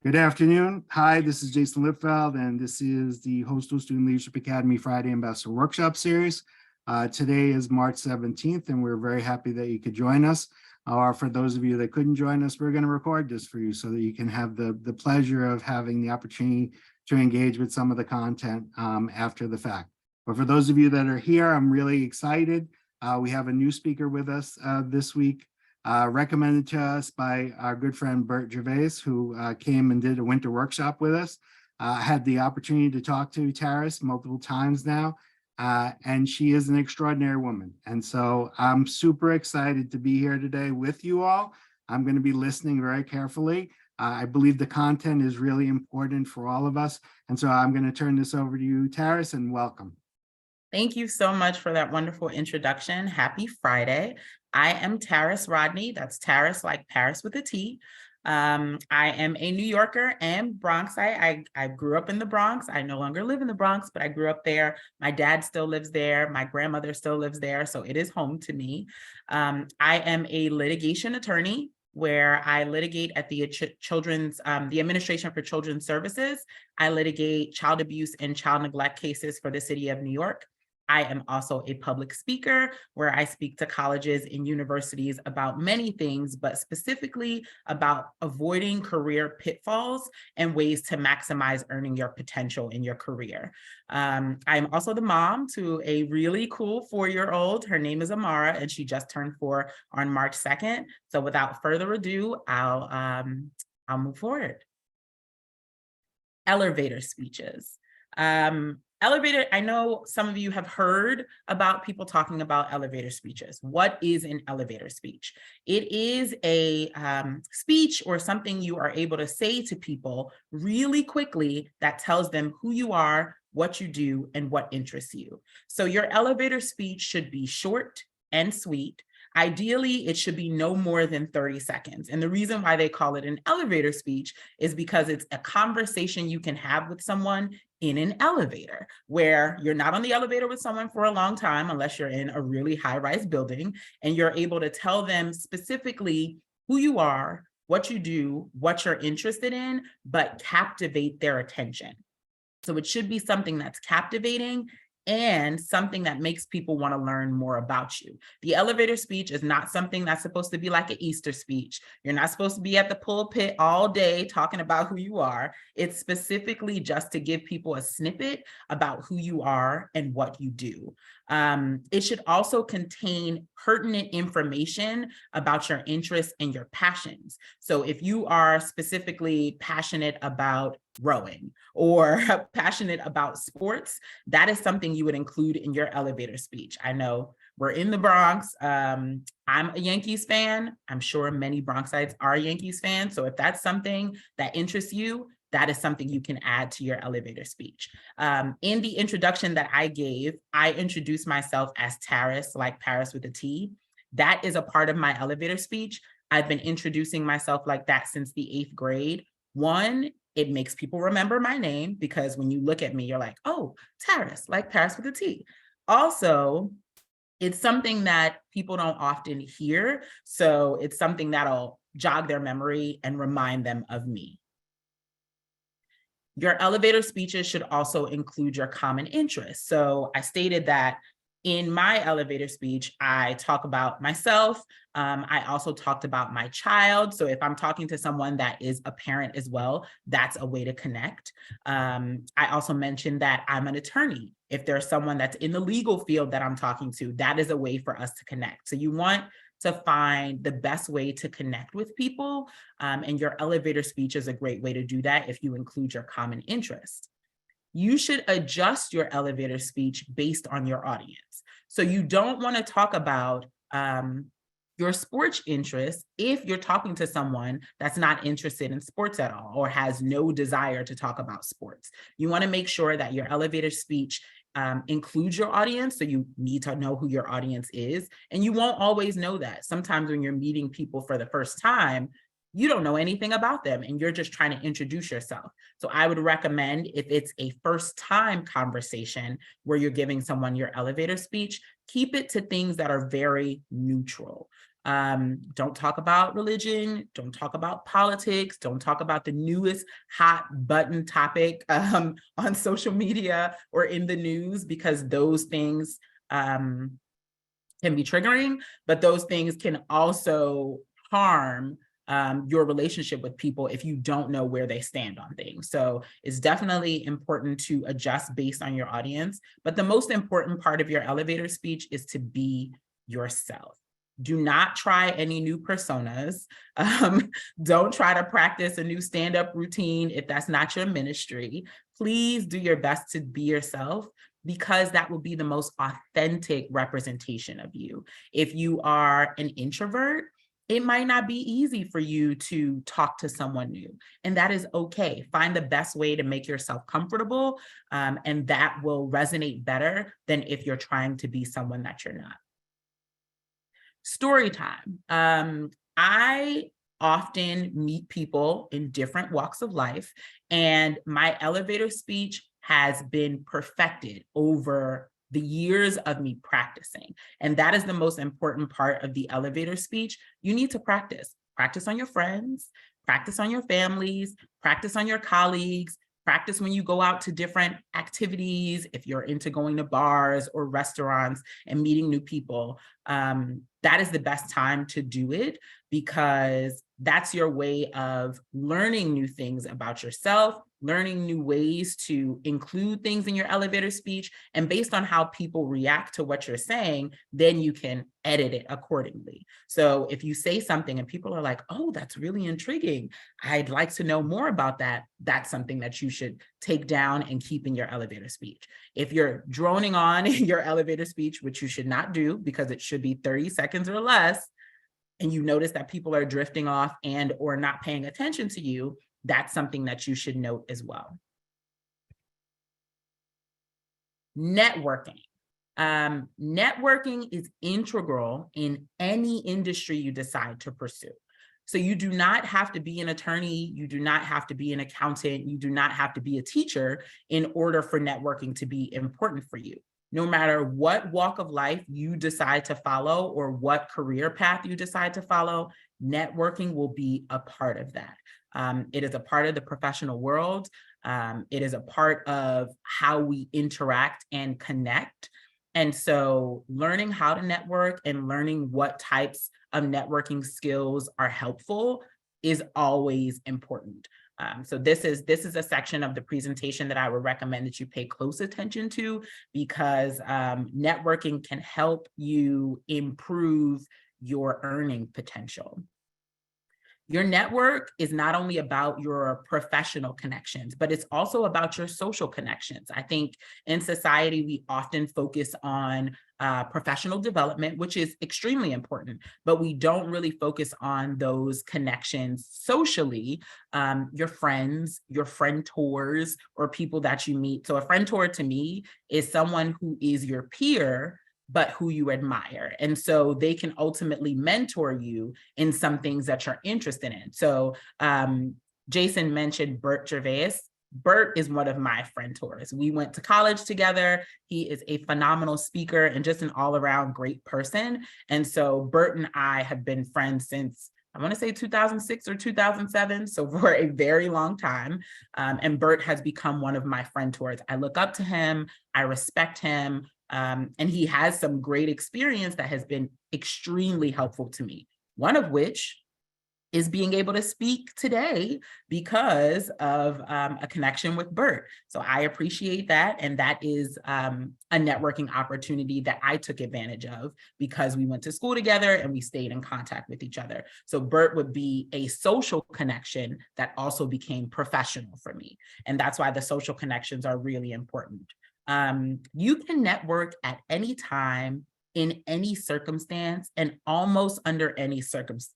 Good afternoon. Hi, this is Jason Lipfeld, and this is the Hostos Student Leadership Academy Friday Ambassador Workshop Series. Today is March 17th, and we're very happy that you could join us. For those of you that couldn't join us, we're going to record this for you so that you can have the pleasure of having the opportunity to engage with some of the content after the fact. But for those of you that are here, I'm really excited. We have a new speaker with us this week. Recommended to us by our good friend Bert Gervais, who came and did a winter workshop with us. I had the opportunity to talk to Taris multiple times now, and she is an extraordinary woman. And so I'm super excited to be here today with you all. I'm going to be listening very carefully. I believe the content is really important for all of us. And so I'm going to turn this over to you, Taris, and welcome. Thank you so much for that wonderful introduction. Happy Friday. I am Taris Rodney. That's Taris like Paris with a T. I am a New Yorker and Bronxite. I grew up in the Bronx. I no longer live in the Bronx, but I grew up there. My dad still lives there. My grandmother still lives there. So it is home to me. I am a litigation attorney where I litigate at the the Administration for Children's Services. I litigate child abuse and child neglect cases for the city of New York. I am also a public speaker where I speak to colleges and universities about many things, but specifically about avoiding career pitfalls and ways to maximize earning your potential in your career. I'm also the mom to a really cool 4-year-old. Her name is Amara, and she just turned 4 on March 2nd. So without further ado, I'll move forward. Elevator speeches. Elevator, I know some of you have heard about people talking about elevator speeches. What is an elevator speech? It is a speech or something you are able to say to people really quickly that tells them who you are, what you do, and what interests you. So your elevator speech should be short and sweet. Ideally, it should be no more than 30 seconds. And the reason why they call it an elevator speech is because it's a conversation you can have with someone in an elevator, where you're not on the elevator with someone for a long time, unless you're in a really high-rise building, and you're able to tell them specifically who you are, what you do, what you're interested in, but captivate their attention. So it should be something that's captivating and something that makes people want to learn more about you. The elevator speech is not something that's supposed to be like an Easter speech. You're not supposed to be at the pulpit all day talking about who you are. It's specifically just to give people a snippet about who you are and what you do. It should also contain pertinent information about your interests and your passions. So if you are specifically passionate about rowing or passionate about sports, that is something you would include in your elevator speech. I know we're in the Bronx. I'm a Yankees fan. I'm sure many Bronxites are Yankees fans. So if that's something that interests you, that is something you can add to your elevator speech. In the introduction that I gave, I introduced myself as Taris, like Paris with a T. That is a part of my elevator speech. I've been introducing myself like that since the 8th grade. One, it makes people remember my name because when you look at me, you're like, oh, Taris, like Paris with a T. Also, it's something that people don't often hear. So it's something that'll jog their memory and remind them of me. Your elevator speeches should also include your common interests. So I stated that in my elevator speech, I talk about myself. I also talked about my child. So if I'm talking to someone that is a parent as well, that's a way to connect. I also mentioned that I'm an attorney. If there's someone that's in the legal field that I'm talking to, that is a way for us to connect. So you want to find the best way to connect with people. And your elevator speech is a great way to do that if you include your common interest. You should adjust your elevator speech based on your audience. So you don't want to talk about your sports interests if you're talking to someone that's not interested in sports at all or has no desire to talk about sports. You want to make sure that your elevator speech includes your audience. So you need to know who your audience is. And you won't always know that. Sometimes when you're meeting people for the first time, you don't know anything about them and you're just trying to introduce yourself. So I would recommend, if it's a first time conversation where you're giving someone your elevator speech, keep it to things that are very neutral. Don't talk about religion, don't talk about politics, don't talk about the newest hot button topic on social media or in the news, because those things can be triggering, but those things can also harm your relationship with people if you don't know where they stand on things. So it's definitely important to adjust based on your audience. But the most important part of your elevator speech is to be yourself. Do not try any new personas. Don't try to practice a new stand-up routine if that's not your ministry. Please do your best to be yourself, because that will be the most authentic representation of you. If you are an introvert, it might not be easy for you to talk to someone new, and that is okay. Find the best way to make yourself comfortable, and that will resonate better than if you're trying to be someone that you're not. Story time. I often meet people in different walks of life, and my elevator speech has been perfected over the years of me practicing. And that is the most important part of the elevator speech. You need to practice. Practice on your friends, practice on your families, practice on your colleagues, practice when you go out to different activities, if you're into going to bars or restaurants and meeting new people. That is the best time to do it, because that's your way of learning new things about yourself, learning new ways to include things in your elevator speech. And based on how people react to what you're saying, then you can edit it accordingly. So if you say something and people are like, oh, that's really intriguing, I'd like to know more about that, that's something that you should take down and keep in your elevator speech. If you're droning on in your elevator speech, which you should not do because it should be 30 seconds or less, and you notice that people are drifting off and or not paying attention to you, that's something that you should note as well. Networking. Networking is integral in any industry you decide to pursue. So you do not have to be an attorney, you do not have to be an accountant, you do not have to be a teacher in order for networking to be important for you. No matter what walk of life you decide to follow or what career path you decide to follow, networking will be a part of that. It is a part of the professional world. It is a part of how we interact and connect. And so learning how to network and learning what types of networking skills are helpful is always important. So this is a section of the presentation that I would recommend that you pay close attention to, because networking can help you improve your earning potential. Your network is not only about your professional connections, but it's also about your social connections. I think in society, we often focus on professional development, which is extremely important, but we don't really focus on those connections socially, your friends, your friend-tors, or people that you meet. So a friend-tor to me is someone who is your peer, but who you admire. And so they can ultimately mentor you in some things that you're interested in. So Jason mentioned Bert Gervais. Bert is one of my friend-tors. We went to college together. He is a phenomenal speaker and just an all-around great person. And so Bert and I have been friends since, I want to say 2006 or 2007, so for a very long time. And Bert has become one of my friend-tors. I look up to him, I respect him, and he has some great experience that has been extremely helpful to me. One of which is being able to speak today because of a connection with Bert. So I appreciate that. And that is a networking opportunity that I took advantage of because we went to school together and we stayed in contact with each other. So Bert would be a social connection that also became professional for me. And that's why the social connections are really important. You can network at any time, in any circumstance, and almost under any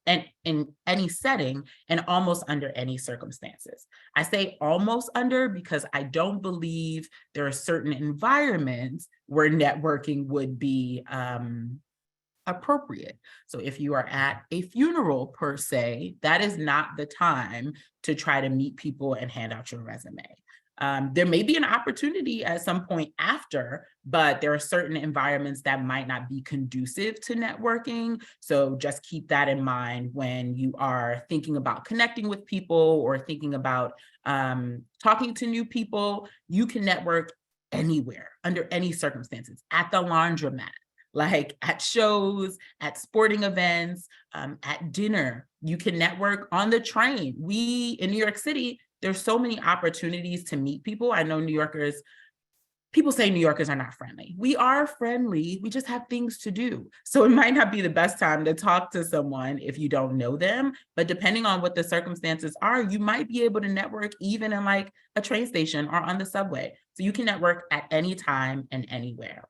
and in any setting, and almost under any circumstances. I say almost under because I don't believe there are certain environments where networking would be appropriate. So if you are at a funeral per se, that is not the time to try to meet people and hand out your resume. There may be an opportunity at some point after, but there are certain environments that might not be conducive to networking. So just keep that in mind when you are thinking about connecting with people or thinking about talking to new people. You can network anywhere, under any circumstances, at the laundromat, like at shows, at sporting events, at dinner. You can network on the train. In New York City, there's so many opportunities to meet people. I know people say New Yorkers are not friendly. We are friendly, we just have things to do. So it might not be the best time to talk to someone if you don't know them, but depending on what the circumstances are, you might be able to network even in like a train station or on the subway. So you can network at any time and anywhere.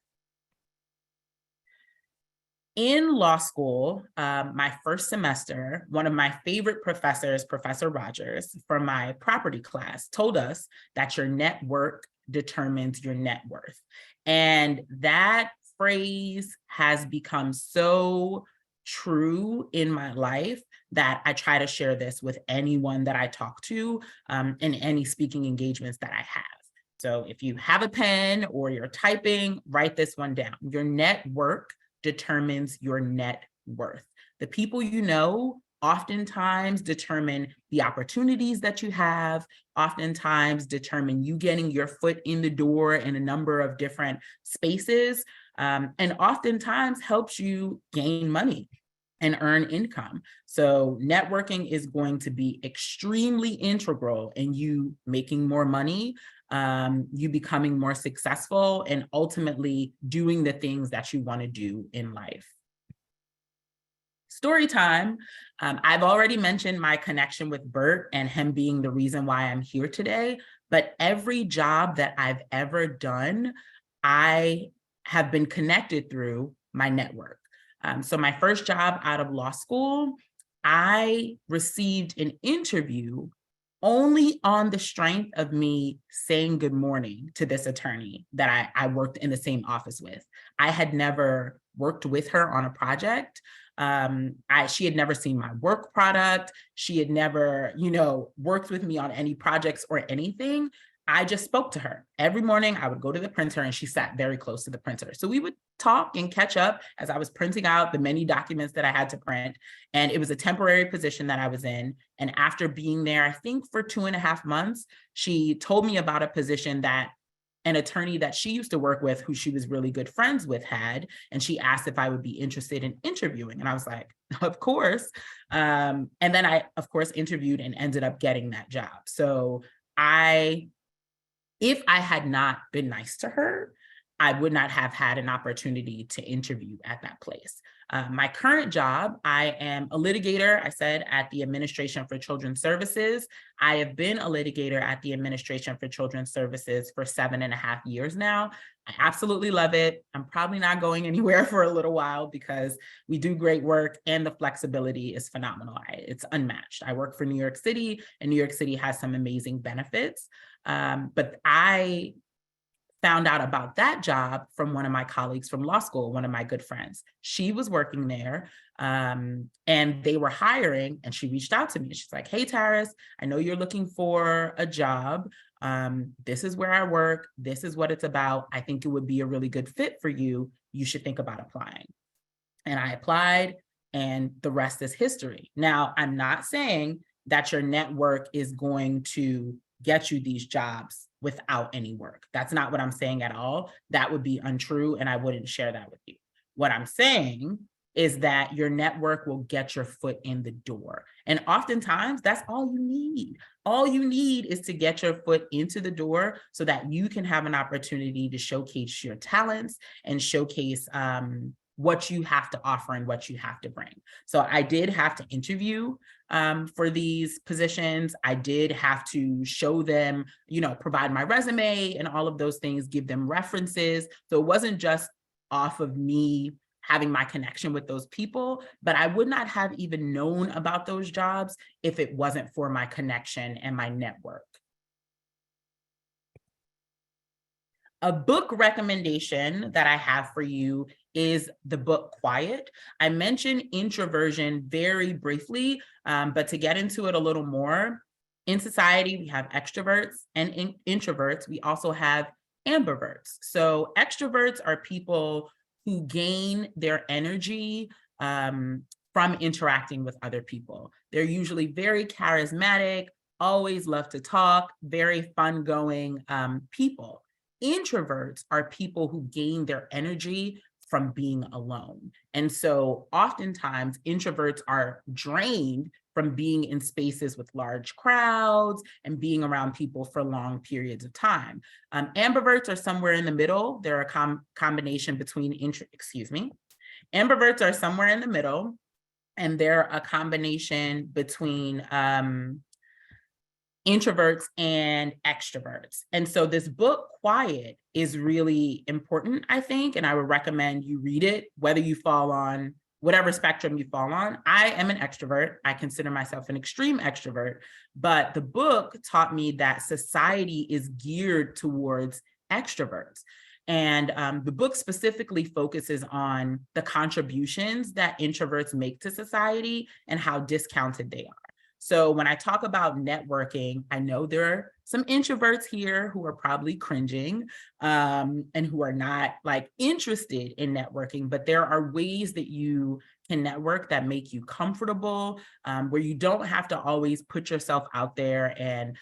In law school, my first semester, one of my favorite professors, Professor Rogers, from my property class, told us that your network determines your net worth. And that phrase has become so true in my life that I try to share this with anyone that I talk to in any speaking engagements that I have. So if you have a pen or you're typing, write this one down. Your network determines your net worth. The people you know oftentimes determine the opportunities that you have, oftentimes determine you getting your foot in the door in a number of different spaces, and oftentimes helps you gain money and earn income. So networking is going to be extremely integral in you making more money, you becoming more successful, and ultimately doing the things that you want to do in life. Story time. I've already mentioned my connection with Bert and him being the reason why I'm here today, but every job that I've ever done, I have been connected through my network. So my first job out of law school, I received an interview only on the strength of me saying good morning to this attorney that I worked in the same office with. I had never worked with her on a project. She had never seen my work product. She had never, worked with me on any projects or anything. I just spoke to her. Every morning I would go to the printer and she sat very close to the printer. So we would talk and catch up as I was printing out the many documents that I had to print. And it was a temporary position that I was in. And after being there, I think for 2.5 months, she told me about a position that an attorney that she used to work with, who she was really good friends with, had. And she asked if I would be interested in interviewing. And I was like, of course. And then I, of course, interviewed and ended up getting that job. So if I had not been nice to her, I would not have had an opportunity to interview at that place. My current job, I am a litigator, I said, at the Administration for Children's Services. I have been a litigator at the Administration for Children's Services for 7.5 years now. I absolutely love it. I'm probably not going anywhere for a little while because we do great work and the flexibility is phenomenal. It's unmatched. I work for New York City, and New York City has some amazing benefits. But I found out about that job from one of my colleagues from law school, one of my good friends. She was working there and they were hiring, and she reached out to me. She's like, hey, Taris, I know you're looking for a job. This is where I work. This is what it's about. I think it would be a really good fit for you. You should think about applying. And I applied, and the rest is history. Now, I'm not saying that your network is going to get you these jobs without any work. That's not what I'm saying at all. That would be untrue, and I wouldn't share that with you. What I'm saying is that your network will get your foot in the door. And oftentimes, that's all you need. All you need is to get your foot into the door so that you can have an opportunity to showcase your talents and showcase what you have to offer and what you have to bring. So I did have to interview for these positions. I did have to show them, provide my resume and all of those things, give them references. So it wasn't just off of me having my connection with those people, but I would not have even known about those jobs if it wasn't for my connection and my network. A book recommendation that I have for you is the book Quiet. I mentioned introversion very briefly, but to get into it a little more, In society, we have extroverts and introverts. We also have ambiverts. So extroverts are people who gain their energy from interacting with other people. They're usually very charismatic, always love to talk, very fun-going people. Introverts are people who gain their energy from being alone. And so oftentimes introverts are drained from being in spaces with large crowds and being around people for long periods of time. Ambiverts are somewhere in the middle. They're a combination between, ambiverts are somewhere in the middle, and they're a combination between introverts and extroverts. And so this book, Quiet, is really important, I think, and I would recommend you read it, whether you fall on whatever spectrum you fall on. I am an extrovert. I consider myself an extreme extrovert, but the book taught me that society is geared towards extroverts. And the book specifically focuses on the contributions that introverts make to society and how discounted they are. So when I talk about networking, I know there are some introverts here who are probably cringing and who are not like interested in networking, but there are ways that you can network that make you comfortable, where you don't have to always put yourself out there and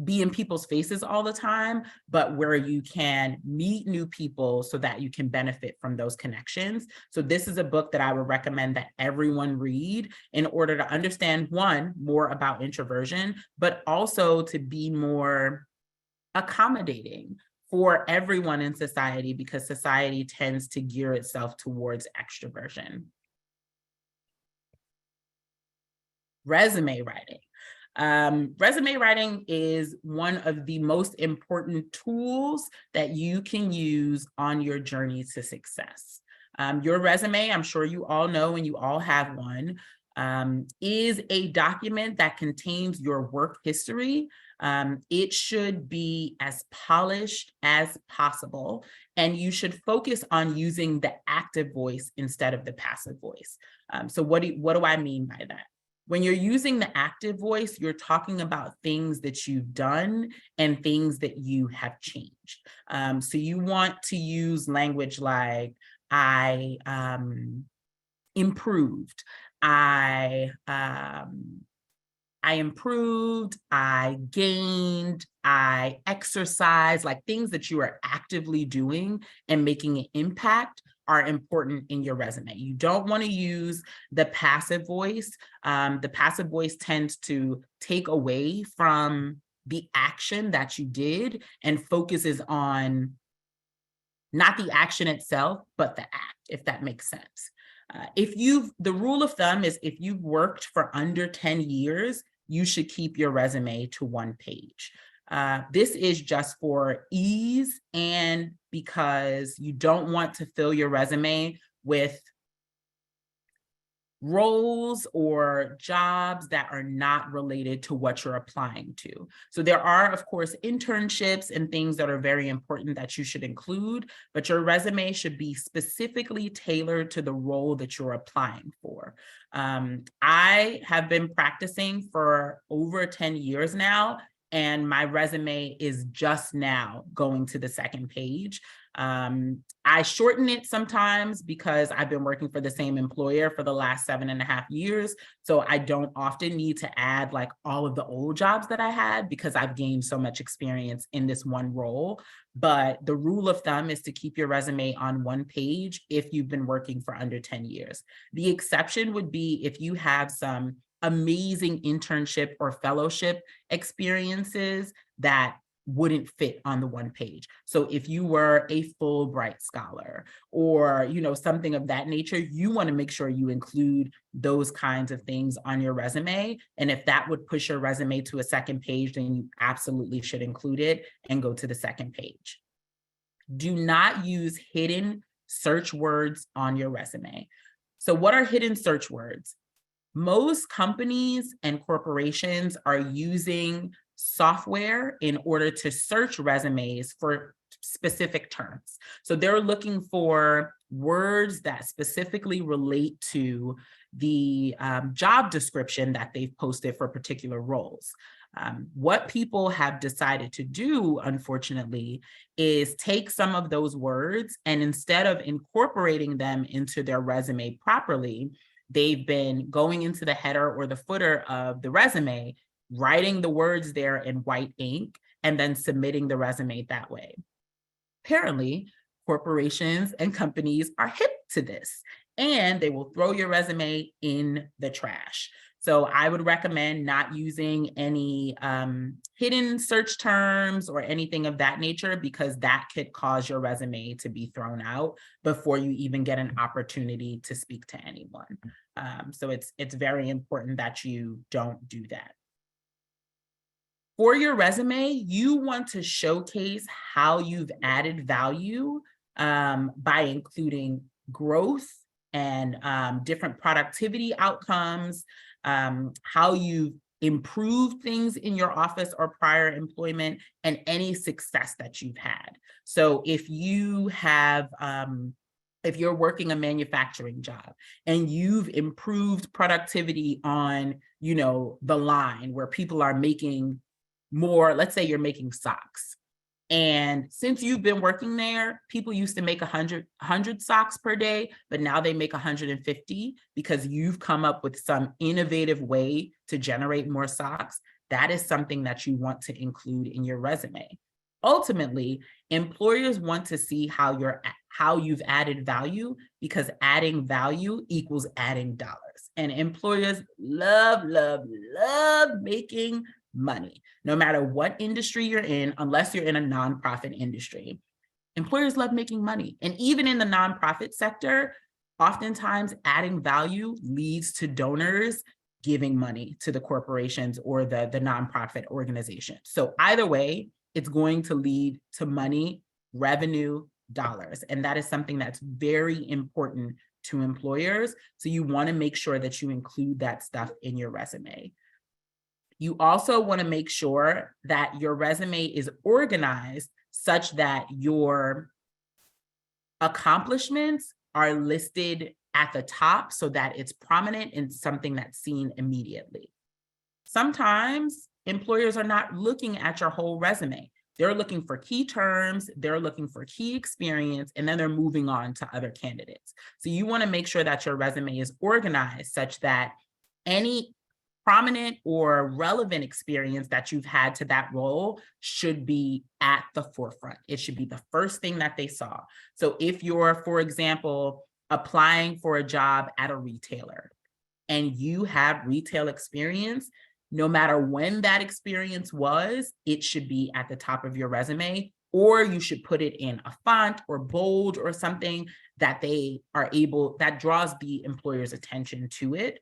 be in people's faces all the time, but where you can meet new people so that you can benefit from those connections. So this is a book that I would recommend that everyone read in order to understand, one, more about introversion, but also to be more accommodating for everyone in society, because society tends to gear itself towards extroversion. Resume writing. Resume writing is one of the most important tools that you can use on your journey to success. Your resume, I'm sure you all know and you all have one, is a document that contains your work history. It should be as polished as possible, and you should focus on using the active voice instead of the passive voice. So what do I mean by that? When you're using the active voice, you're talking about things that you've done and things that you have changed. So you want to use language like, I improved, I improved, I gained, I exercised, like things that you are actively doing and making an impact are important in your resume. You don't want to use the passive voice. The passive voice tends to take away from the action that you did and focuses on not the action itself, but the act, if that makes sense. The rule of thumb is if you've worked for under 10 years, you should keep your resume to 1 page. This is just for ease and because you don't want to fill your resume with roles or jobs that are not related to what you're applying to. So there are, of course, internships and things that are very important that you should include, but your resume should be specifically tailored to the role that you're applying for. I have been practicing for over 10 years now, and my resume is just now going to the 2nd page. I shorten it sometimes because I've been working for the same employer for the last 7.5 years. So I don't often need to add like all of the old jobs that I had because I've gained so much experience in this one role. But the rule of thumb is to keep your resume on 1 page if you've been working for under 10 years. The exception would be if you have some amazing internship or fellowship experiences that wouldn't fit on the 1 page. So if you were a Fulbright scholar or, something of that nature, you want to make sure you include those kinds of things on your resume. And if that would push your resume to a 2nd page, then you absolutely should include it and go to the 2nd page. Do not use hidden search words on your resume. So what are hidden search words? Most companies and corporations are using software in order to search resumes for specific terms. So they're looking for words that specifically relate to the job description that they've posted for particular roles. What people have decided to do, unfortunately, is take some of those words and instead of incorporating them into their resume properly, they've been going into the header or the footer of the resume, writing the words there in white ink, and then submitting the resume that way. Apparently, corporations and companies are hip to this, and they will throw your resume in the trash. So I would recommend not using any hidden search terms or anything of that nature, because that could cause your resume to be thrown out before you even get an opportunity to speak to anyone. So it's very important that you don't do that. For your resume, you want to showcase how you've added value by including growth and different productivity outcomes, how you've improved things in your office or prior employment, and any success that you've had. So if you have, if you're working a manufacturing job and you've improved productivity on, the line where people are making more, let's say you're making socks. And since you've been working there, people used to make 100 socks per day, but now they make 150 because you've come up with some innovative way to generate more socks. That is something that you want to include in your resume. Ultimately, employers want to see how you've added value, because adding value equals adding dollars. And employers love, love, love making money, no matter what industry you're in, unless you're in a nonprofit industry. Employers love making money. And even in the nonprofit sector, oftentimes adding value leads to donors giving money to the corporations or the nonprofit organization. So either way, it's going to lead to money, revenue, dollars. And that is something that's very important to employers. So you want to make sure that you include that stuff in your resume. You also want to make sure that your resume is organized such that your accomplishments are listed at the top so that it's prominent and something that's seen immediately. Sometimes employers are not looking at your whole resume. They're looking for key terms, they're looking for key experience, and then they're moving on to other candidates. So you want to make sure that your resume is organized such that any prominent or relevant experience that you've had to that role should be at the forefront. It should be the first thing that they saw. So if you're, for example, applying for a job at a retailer and you have retail experience, no matter when that experience was, it should be at the top of your resume, or you should put it in a font or bold or something that that draws the employer's attention to it.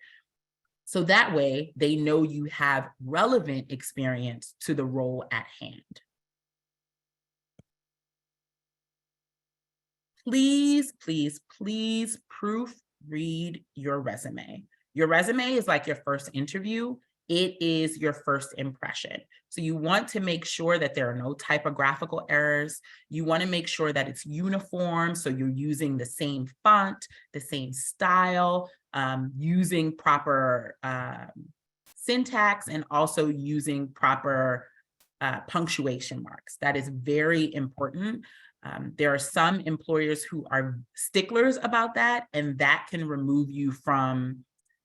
So that way they know you have relevant experience to the role at hand. Please, please, please proofread your resume. Your resume is like your first interview. It is your first impression. So you want to make sure that there are no typographical errors. You want to make sure that it's uniform. So you're using the same font, the same style, using proper syntax, and also using proper punctuation marks. That is very important. There are some employers who are sticklers about that, and that can remove you from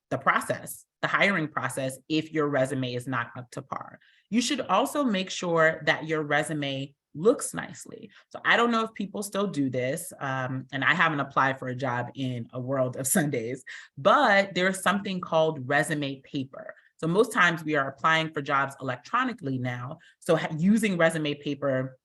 the process, the hiring process, if your resume is not up to par. You should also make sure that your resume looks nicely. So I don't know if people still do this, and I haven't applied for a job in a world of Sundays, but there's something called resume paper. So most times we are applying for jobs electronically now. So using resume paper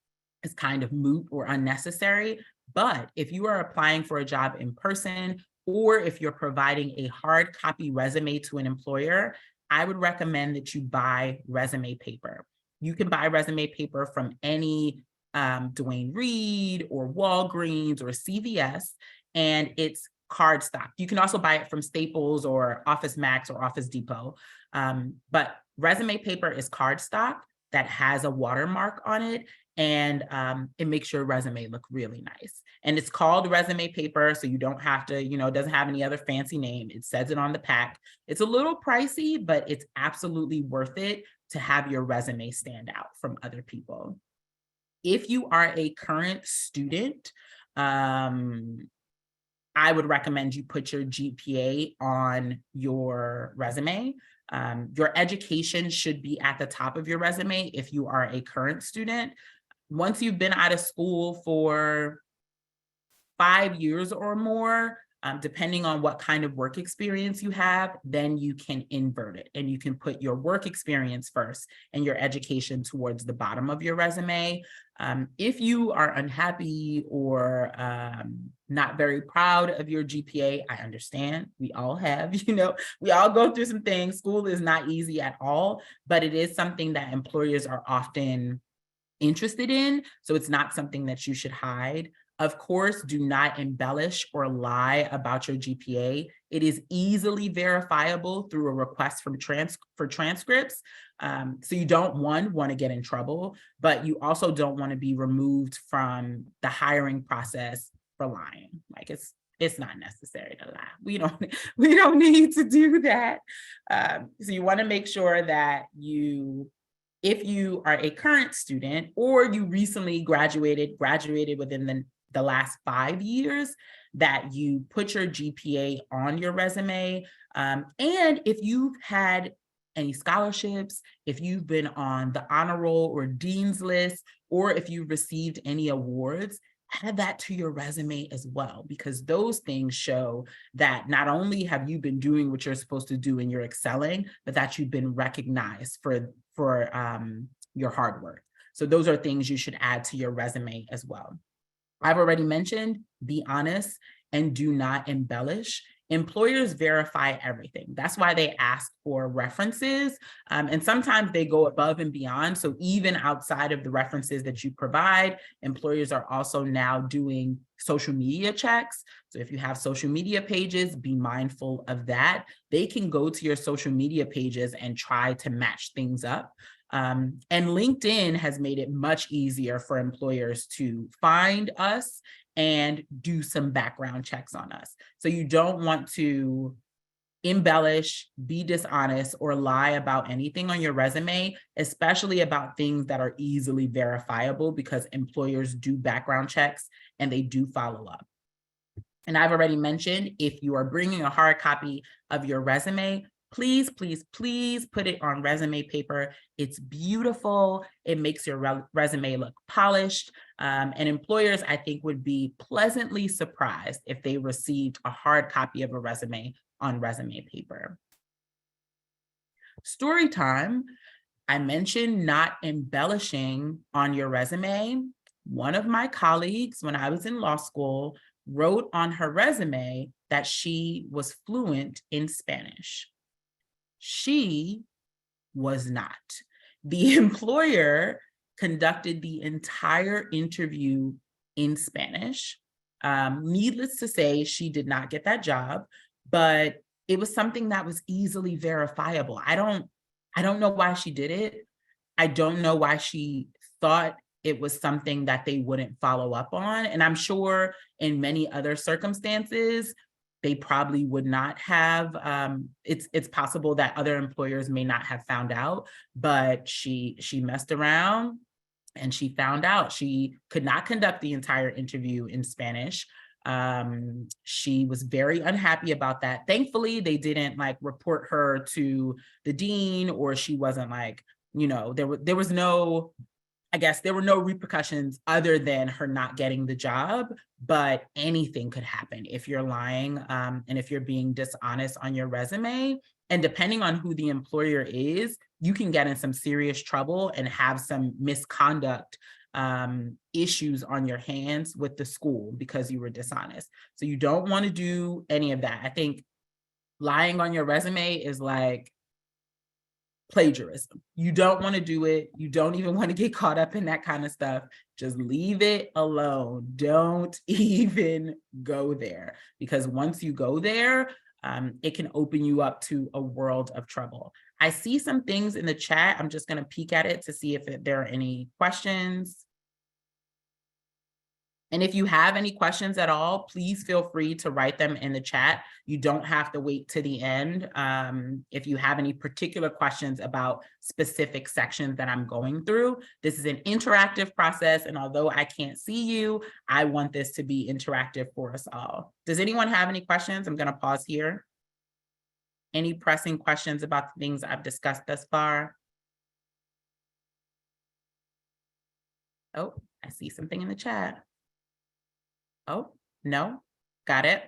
is kind of moot or unnecessary. But if you are applying for a job in person, or if you're providing a hard copy resume to an employer, I would recommend that you buy resume paper. You can buy resume paper from any Duane Reade or Walgreens or CVS, and it's cardstock. You can also buy it from Staples or Office Max or Office Depot. But resume paper is cardstock that has a watermark on it, and it makes your resume look really nice. And it's called resume paper, so you don't have to, it doesn't have any other fancy name. It says it on the pack. It's a little pricey, but it's absolutely worth it to have your resume stand out from other people. If you are a current student, I would recommend you put your GPA on your resume. Your education should be at the top of your resume if you are a current student. Once you've been out of school for 5 years or more, depending on what kind of work experience you have, then you can invert it and you can put your work experience first and your education towards the bottom of your resume. If you are unhappy or not very proud of your GPA, I understand. We all have, we all go through some things. School is not easy at all, but it is something that employers are often interested in. So it's not something that you should hide. Of course, do not embellish or lie about your GPA. It is easily verifiable through a request for transcripts. So you don't, want to get in trouble, but you also don't want to be removed from the hiring process for lying. Like it's not necessary to lie. We don't need to do that. So you want to make sure that if you are a current student or you recently graduated within the last 5 years, that you put your GPA on your resume. And if you've had any scholarships, if you've been on the honor roll or dean's list, or if you've received any awards, add that to your resume as well, because those things show that not only have you been doing what you're supposed to do and you're excelling, but that you've been recognized for your hard work. So those are things you should add to your resume as well. I've already mentioned, be honest and do not embellish. Employers verify everything. That's why they ask for references. And sometimes they go above and beyond. So even outside of the references that you provide, employers are also now doing social media checks. So if you have social media pages, be mindful of that. They can go to your social media pages and try to match things up. And LinkedIn has made it much easier for employers to find us and do some background checks on us. So you don't want to embellish, be dishonest, or lie about anything on your resume, especially about things that are easily verifiable, because employers do background checks and they do follow up. And I've already mentioned, if you are bringing a hard copy of your resume, please, please, please put it on resume paper. It's beautiful. It makes your resume look polished. And employers, I think, would be pleasantly surprised if they received a hard copy of a resume on resume paper. Story time. I mentioned not embellishing on your resume. One of my colleagues, when I was in law school, wrote on her resume that she was fluent in Spanish. She was not. The employer conducted the entire interview in Spanish. Needless to say, she did not get that job, but it was something that was easily verifiable. I don't know why she did it. I don't know why she thought it was something that they wouldn't follow up on. And I'm sure in many other circumstances, they probably would not have. It's possible that other employers may not have found out, but she messed around and she found out. She could not conduct the entire interview in Spanish. She was very unhappy about that. Thankfully, they didn't report her to the dean, or she wasn't there was no, I guess there were no repercussions other than her not getting the job, but anything could happen if you're lying and if you're being dishonest on your resume. And depending on who the employer is, you can get in some serious trouble and have some misconduct issues on your hands with the school because you were dishonest. So you don't want to do any of that. I think lying on your resume is like plagiarism. You don't want to do it. You don't even want to get caught up in that kind of stuff. Just leave it alone. Don't even go there, because once you go there, it can open you up to a world of trouble. I see some things in the chat. I'm just going to peek at it to see if there are any questions. And if you have any questions at all, please feel free to write them in the chat. You don't have to wait to the end. If you have any particular questions about specific sections that I'm going through, this is an interactive process. And although I can't see you, I want this to be interactive for us all. Does anyone have any questions? I'm going to pause here. Any pressing questions about the things I've discussed thus far? Oh, I see something in the chat. Oh, no, got it.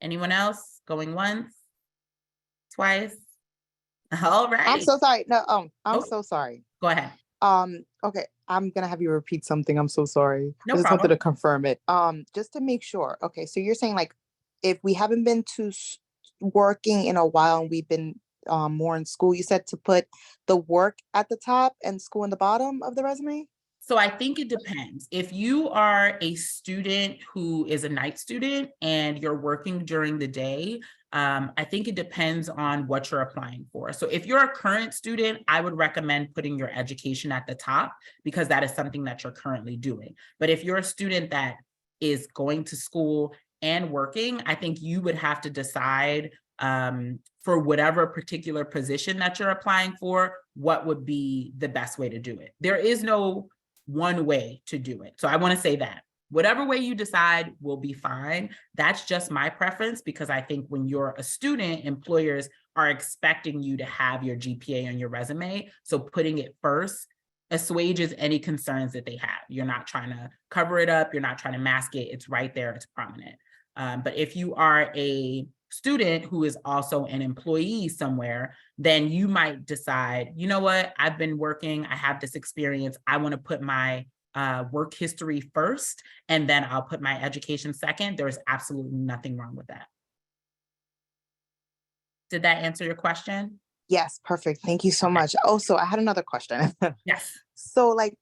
Anyone else going once, twice? All right. I'm so sorry. No, I'm Oh. so sorry. Go ahead. Okay, I'm gonna have you repeat something. I'm so sorry. No I just problem. wanted to confirm it. Just to make sure. Okay, so you're saying like if we haven't been to working in a while and we've been more in school, you said to put the work at the top and school in the bottom of the resume? So I think it depends. If you are a student who is a night student and you're working during the day, I think it depends on what you're applying for. So if you're a current student, I would recommend putting your education at the top because that is something that you're currently doing. But if you're a student that is going to school and working, I think you would have to decide for whatever particular position that you're applying for, what would be the best way to do it. There is no one way to do it. So I want to say that whatever way you decide will be fine. That's just my preference because I think when you're a student, employers are expecting you to have your GPA on your resume. So putting it first assuages any concerns that they have. You're not trying to cover it up. You're not trying to mask it. It's right there. It's prominent. But if you are a student who is also an employee somewhere, then you might decide, you know what, I've been working, I have this experience, I want to put my work history first, and then I'll put my education second. There's absolutely nothing wrong with that. Did that answer your question? Yes, perfect. Thank you so much. Also, I had another question. Yes. So like,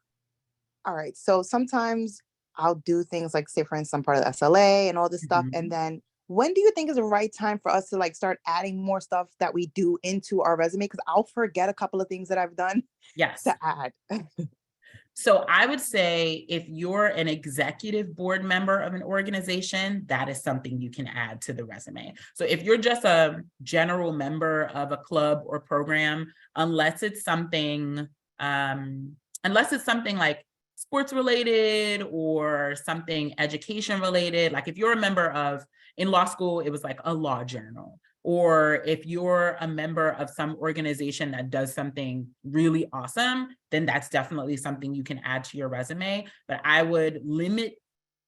all right, so sometimes I'll do things like, say for instance, I'm part of the SLA and all this stuff, and then when do you think is the right time for us to like start adding more stuff that we do into our resume? Because I'll forget a couple of things that I've done to add. So I would say if you're an executive board member of an organization, that is something you can add to the resume. So if you're just a general member of a club or program, unless it's something like sports related or something education related, like if you're a member of, in law school, it was like a law journal, or if you're a member of some organization that does something really awesome, then that's definitely something you can add to your resume. But I would limit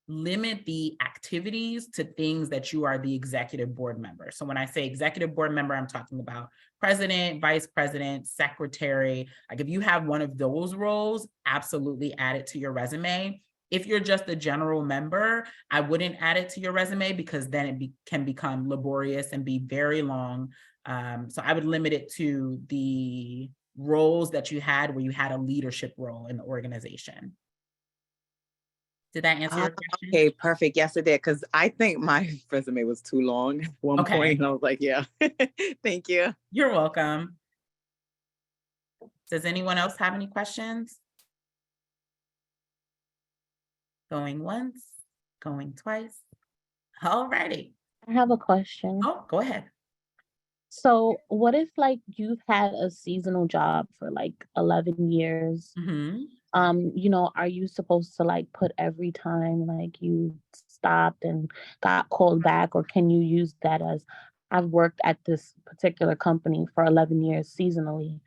the activities to things that you are the executive board member. So when I say executive board member, I'm talking about president, vice president, secretary. Like if you have one of those roles, absolutely add it to your resume. If you're just a general member, I wouldn't add it to your resume because then it can become laborious and be very long. So I would limit it to the roles that you had where you had a leadership role in the organization. Did that answer your question? Okay, perfect. Yes, it did. Because I think my resume was too long at one point. I was like, yeah, thank you. You're welcome. Does anyone else have any questions? Going once, going twice. All righty. I have a question. Oh, go ahead. So what if like you've had a seasonal job for like 11 years? You know, are you supposed to like put every time like you stopped and got called back, or can you use that as I've worked at this particular company for 11 years seasonally?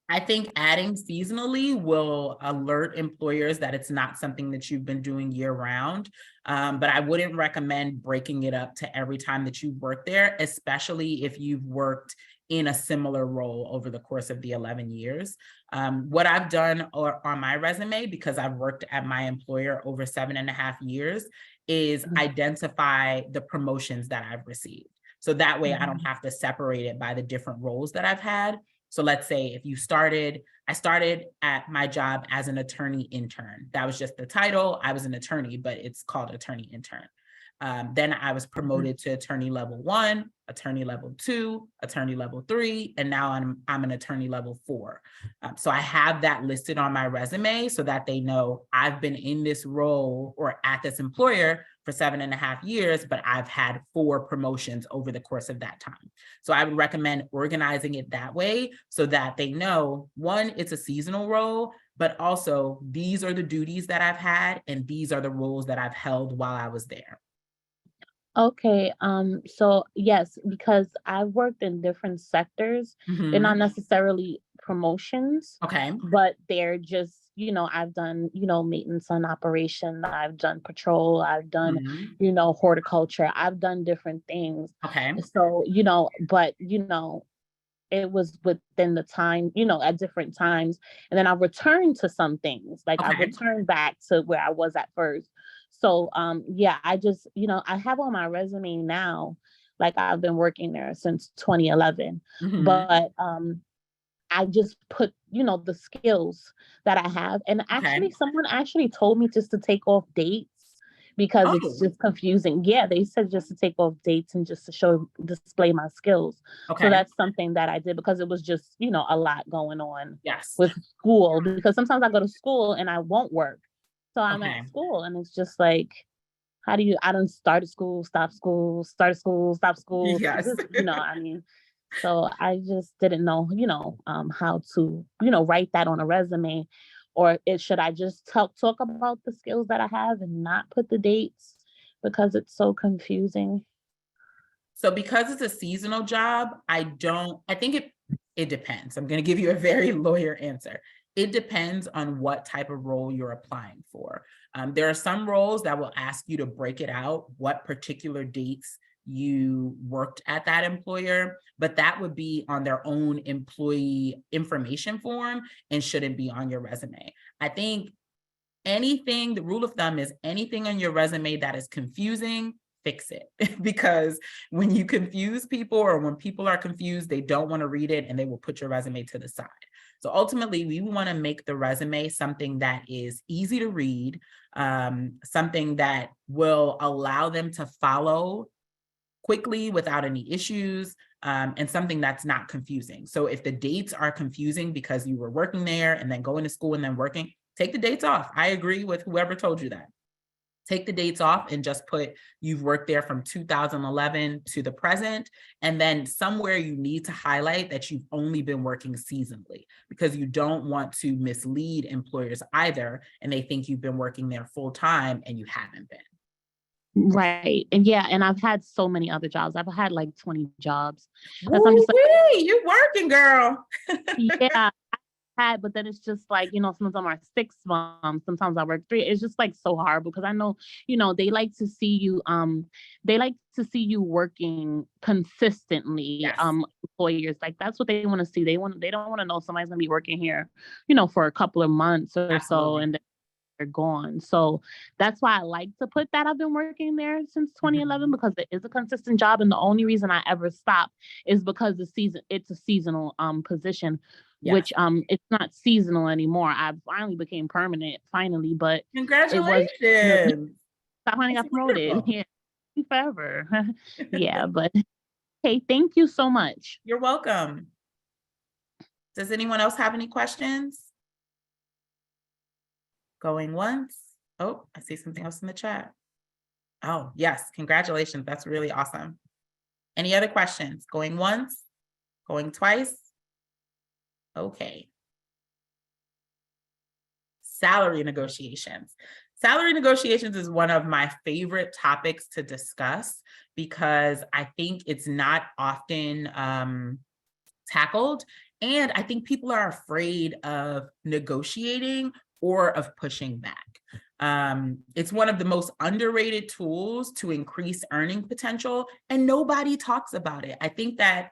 I think adding seasonally will alert employers that it's not something that you've been doing year round, but I wouldn't recommend breaking it up to every time that you've worked there, especially if you've worked in a similar role over the course of the 11 years. What I've done on my resume, because I've worked at my employer over 7.5 years, is identify the promotions that I've received. So that way I don't have to separate it by the different roles that I've had. So let's say if you I started at my job as an attorney intern. That was just the title. I was an attorney, but it's called attorney intern. Then I was promoted to attorney level 1, attorney level 2, attorney level 3, and now I'm an attorney level 4. So I have that listed on my resume so that they know I've been in this role or at this employer for 7.5 years, but I've had 4 promotions over the course of that time. So I would recommend organizing it that way so that they know, one, it's a seasonal role, but also these are the duties that I've had and these are the roles that I've held while I was there. Okay, so yes, because I've worked in different sectors. They're not necessarily promotions, Okay. but they're just, I've done, maintenance on operation, I've done patrol, I've done, horticulture, I've done different things. Okay. So, but, it was within the time, at different times. And then I returned to some things, like I Okay. returned back to where I was at first. So, yeah, I just, I have on my resume now, like I've been working there since 2011, but I just put, the skills that I have. And actually, someone actually told me just to take off dates because it's just confusing. Yeah, they said just to take off dates and just to display my skills. So that's something that I did because it was just, a lot going on with school, because sometimes I go to school and I won't work. So I'm at school and it's just like, I done started school, stopped school, started school, stopped school. Yes. I mean, so I just didn't know, how to, write that on a resume, or should I just talk about the skills that I have and not put the dates because it's so confusing? So because it's a seasonal job, I think it depends. I'm going to give you a very lawyer answer. It depends on what type of role you're applying for. There are some roles that will ask you to break it out, what particular dates you worked at that employer, but that would be on their own employee information form and shouldn't be on your resume. I think the rule of thumb is anything on your resume that is confusing, fix it. Because when you confuse people, or when people are confused, they don't want to read it and they will put your resume to the side. So ultimately, we want to make the resume something that is easy to read, something that will allow them to follow quickly without any issues, and something that's not confusing. So if the dates are confusing because you were working there and then going to school and then working, take the dates off. I agree with whoever told you that. Take the dates off and just put you've worked there from 2011 to the present. And then somewhere you need to highlight that you've only been working seasonally, because you don't want to mislead employers either. And they think you've been working there full time and you haven't been. Right. And yeah, and I've had so many other jobs. I've had like 20 jobs. I'm just like, you're working, girl. Yeah. But then it's just like, some of them are 6 months, sometimes I work 3. It's just like so hard because I know, they like to see you, working consistently. Yes. Employers, like that's what they want to see. They don't want to know somebody's gonna be working here, for a couple of months or so, and then they're gone. So that's why I like to put that I've been working there since 2011, because it is a consistent job. And the only reason I ever stopped is because it's a seasonal position. Yes. Which it's not seasonal anymore. I finally became permanent, but congratulations. I finally got promoted. Yeah, forever. Yeah, but hey, thank you so much. You're welcome. Does anyone else have any questions? Going once. Oh, I see something else in the chat. Oh, yes, congratulations. That's really awesome. Any other questions? Going once? Going twice? Okay. Salary negotiations. Salary negotiations is one of my favorite topics to discuss because I think it's not often tackled. And I think people are afraid of negotiating or of pushing back. It's one of the most underrated tools to increase earning potential, and nobody talks about it. I think that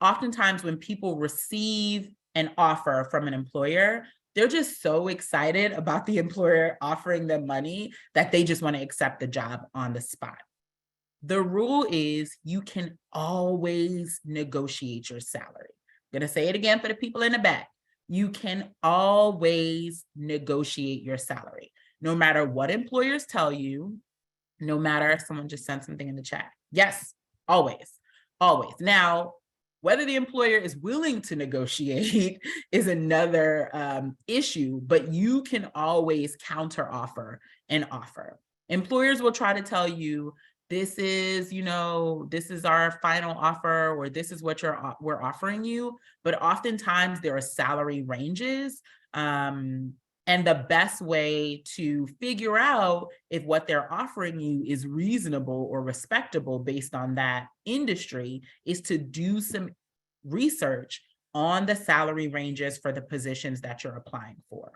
oftentimes when people receive an offer from an employer, they're just so excited about the employer offering them money that they just want to accept the job on the spot. The rule is you can always negotiate your salary. I'm going to say it again for the people in the back. You can always negotiate your salary. No matter what employers tell you, No matter, someone just sent something in the chat. Yes, always, always. Now, whether the employer is willing to negotiate is another issue, but you can always counter offer an offer. Employers will try to tell you, this is, this is our final offer, or this is what we're offering you. But oftentimes there are salary ranges. And the best way to figure out if what they're offering you is reasonable or respectable based on that industry is to do some research on the salary ranges for the positions that you're applying for.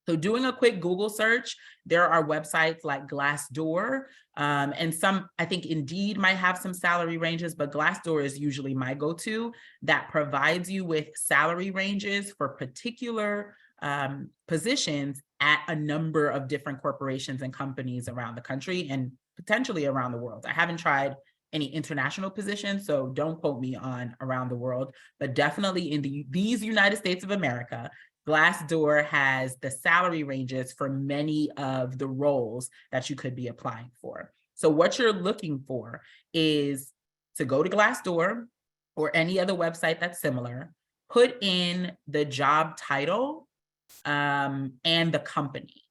So doing a quick Google search, there are websites like Glassdoor, and some, I think Indeed might have some salary ranges, but Glassdoor is usually my go-to that provides you with salary ranges for particular positions at a number of different corporations and companies around the country and potentially around the world. I haven't tried any international positions, so don't quote me on around the world, but definitely in these United States of America, Glassdoor has the salary ranges for many of the roles that you could be applying for. So what you're looking for is to go to Glassdoor or any other website that's similar, put in the job title and the company.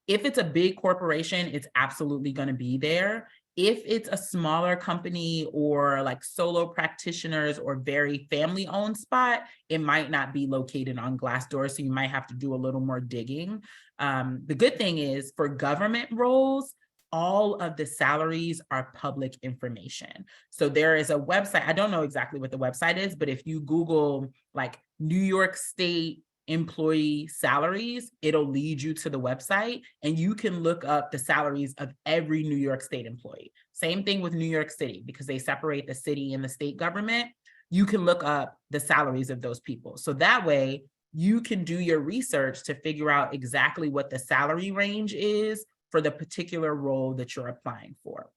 If it's a big corporation, it's absolutely going to be there. If it's a smaller company or like solo practitioners or very family-owned spot, it might not be located on Glassdoor, so you might have to do a little more digging. The good thing is for government roles, all of the salaries are public information. So there is a website, I don't know exactly what the website is, but if you Google like New York State employee salaries, it'll lead you to the website and you can look up the salaries of every New York State employee. Same thing with New York City, because they separate the city and the state government. You can look up the salaries of those people. So that way you can do your research to figure out exactly what the salary range is for the particular role that you're applying for.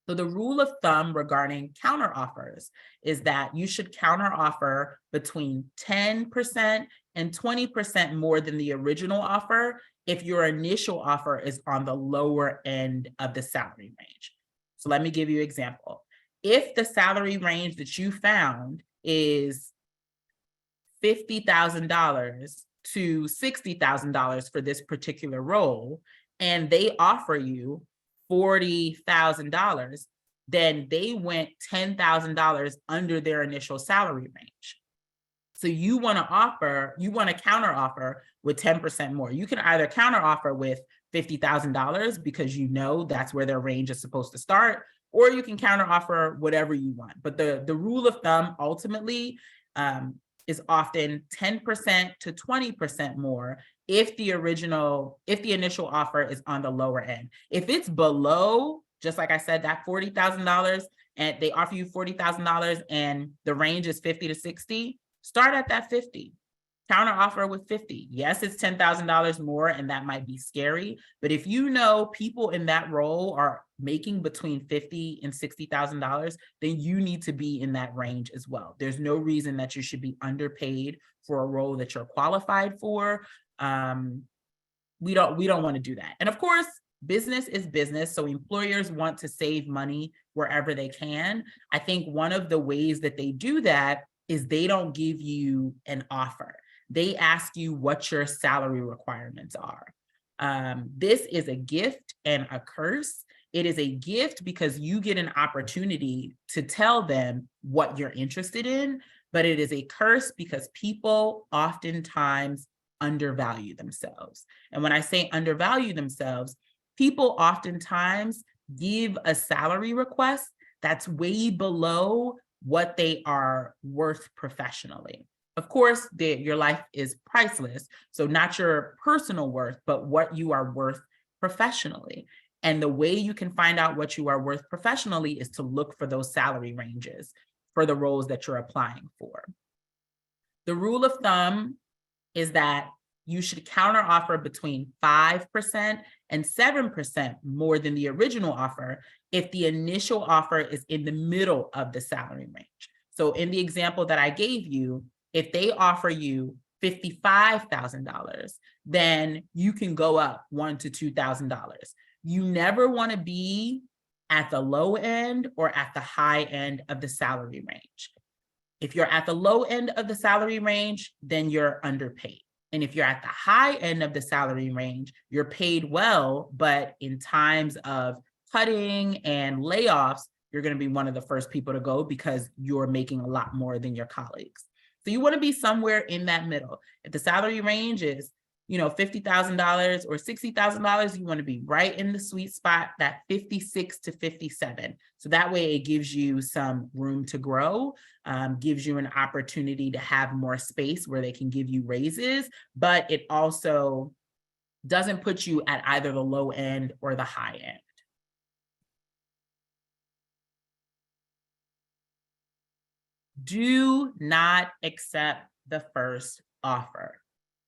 So the rule of thumb regarding counteroffers is that you should counteroffer between 10% and 20% more than the original offer if your initial offer is on the lower end of the salary range. So let me give you an example. If the salary range that you found is $50,000 to $60,000 for this particular role, and they offer you $40,000, then they went $10,000 under their initial salary range. So you want to counter offer with 10% more. You can either counter offer with $50,000 because you know that's where their range is supposed to start, or you can counter offer whatever you want. But the rule of thumb ultimately is often 10% to 20% more if the initial offer is on the lower end. If it's below, just like I said, that $40,000 and they offer you $40,000 and the range is 50 to 60, start at that 50. Counter offer with 50. Yes, it's $10,000 more and that might be scary, but if you know people in that role are making between $50,000 and $60,000, then you need to be in that range as well. There's no reason that you should be underpaid for a role that you're qualified for. We don't want to do that. And of course, business is business. So employers want to save money wherever they can. I think one of the ways that they do that is they don't give you an offer. They ask you what your salary requirements are. This is a gift and a curse. It is a gift because you get an opportunity to tell them what you're interested in, but it is a curse because people oftentimes undervalue themselves. And when I say undervalue themselves, people oftentimes give a salary request that's way below what they are worth professionally. Of course, your life is priceless, so not your personal worth, but what you are worth professionally. And the way you can find out what you are worth professionally is to look for those salary ranges for the roles that you're applying for. The rule of thumb is that you should counteroffer between 5% and 7% more than the original offer if the initial offer is in the middle of the salary range. So in the example that I gave you, if they offer you $55,000, then you can go up $1,000 to $2,000. You never want to be at the low end or at the high end of the salary range. If you're at the low end of the salary range, then you're underpaid. And if you're at the high end of the salary range, you're paid well, but in times of cutting and layoffs, you're going to be one of the first people to go because you're making a lot more than your colleagues. So you want to be somewhere in that middle. If the salary range is, $50,000 or $60,000, you want to be right in the sweet spot, that 56 to 57. So that way it gives you some room to grow, gives you an opportunity to have more space where they can give you raises, but it also doesn't put you at either the low end or the high end. Do not accept the first offer,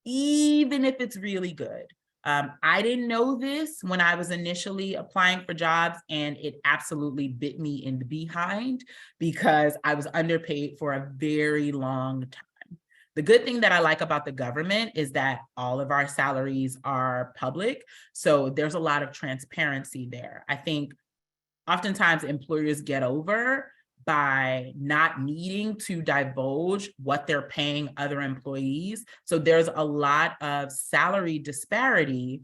even if it's really good. I didn't know this when I was initially applying for jobs, and it absolutely bit me in the behind because I was underpaid for a very long time. The good thing that I like about the government is that all of our salaries are public, so there's a lot of transparency there. I think oftentimes employers get over by not needing to divulge what they're paying other employees. So there's a lot of salary disparity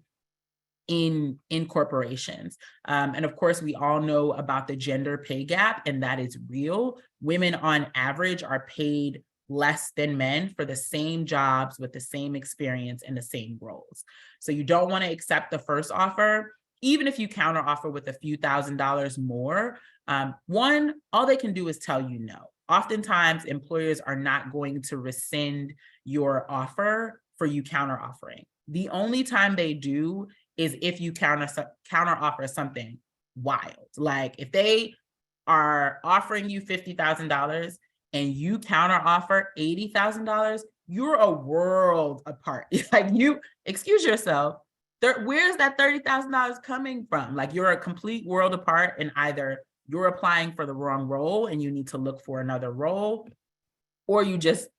in corporations. And of course, we all know about the gender pay gap, and that is real. Women on average are paid less than men for the same jobs with the same experience and the same roles. So you don't want to accept the first offer, even if you counter offer with a few $1,000s more. One, all they can do is tell you no. Oftentimes, employers are not going to rescind your offer for you counter offering. The only time they do is if you counter offer something wild. Like if they are offering you $50,000 and you counter offer $80,000, you're a world apart. Like you, excuse yourself, where's that $30,000 coming from? Like you're a complete world apart, and either you're applying for the wrong role and you need to look for another role, or you just,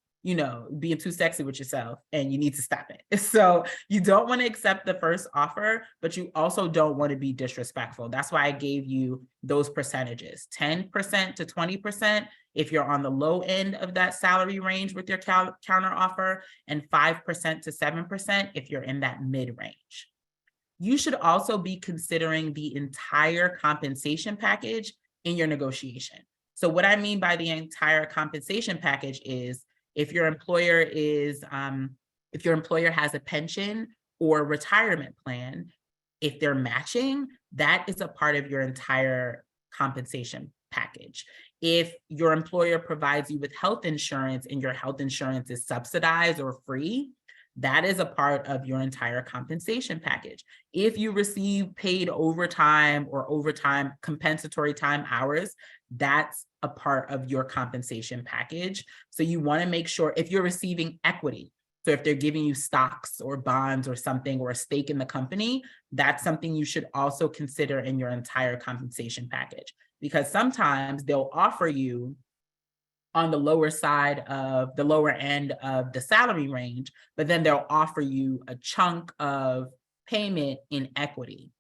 being too sexy with yourself and you need to stop it. So you don't want to accept the first offer, but you also don't want to be disrespectful. That's why I gave you those percentages, 10% to 20% if you're on the low end of that salary range with your counter offer, and 5% to 7% if you're in that mid range. You should also be considering the entire compensation package in your negotiation. So what I mean by the entire compensation package is if your employer has a pension or retirement plan, if they're matching, that is a part of your entire compensation package. If your employer provides you with health insurance and your health insurance is subsidized or free, that is a part of your entire compensation package. If you receive paid overtime or overtime compensatory time hours, that's a part of your compensation package. So you want to make sure if you're receiving equity, so if they're giving you stocks or bonds or something, or a stake in the company, that's something you should also consider in your entire compensation package, because sometimes they'll offer you on the lower side of the lower end of the salary range, but then they'll offer you a chunk of payment in equity.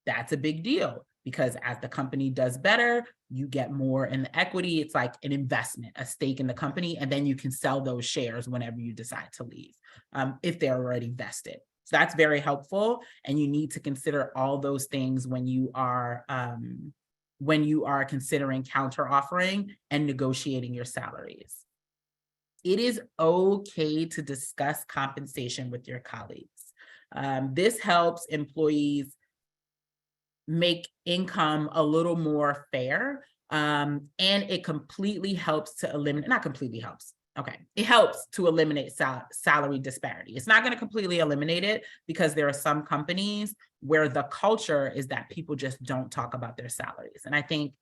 That's a big deal, because as the company does better, you get more in the equity. It's like an investment, a stake in the company, and then you can sell those shares whenever you decide to leave, if they're already vested. So that's very helpful, and you need to consider all those things when you are considering counter offering and negotiating your salaries. It is okay to discuss compensation with your colleagues. This helps employees make income a little more fair, and it completely helps to eliminate, not completely helps, okay, it helps to eliminate salary disparity. It's not going to completely eliminate it, because there are some companies where the culture is that people just don't talk about their salaries. And I think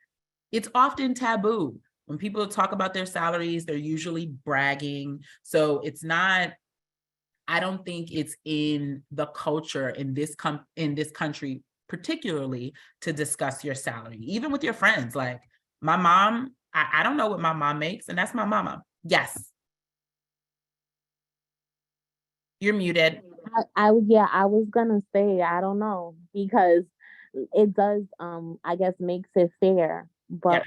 it's often taboo. When people talk about their salaries, they're usually bragging. So it's not, I don't think it's in the culture in this country, particularly, to discuss your salary, even with your friends. Like my mom, I don't know what my mom makes, and that's my mama. Yes. You're muted. I was gonna say, I don't know, because it does, I guess, makes it fair. But,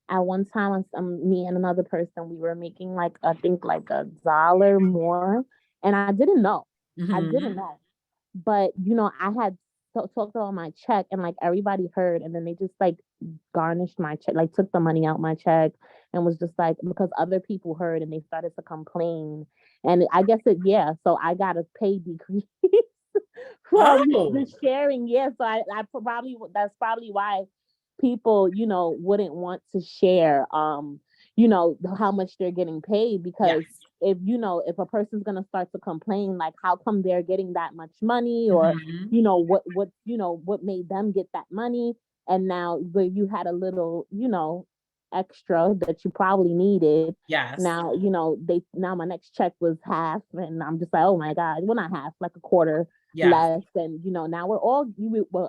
at one time, me and another person, we were making like, I think like $1 more. And I didn't know. I didn't know. But, I had talked about my check and like everybody heard. And then they just like garnished my check, like took the money out my check and was just like, because other people heard and they started to complain. And I guess so I got a pay decrease from the sharing. Yeah. So I that's probably why people, wouldn't want to share, how much they're getting paid, because if a person's going to start to complain, like, how come they're getting that much money, or, what made them get that money. And now you had a little, extra that you probably needed. Yes. Now, now my next check was half, and I'm just like, oh my God, well, not half, like a quarter less. And, now we're all,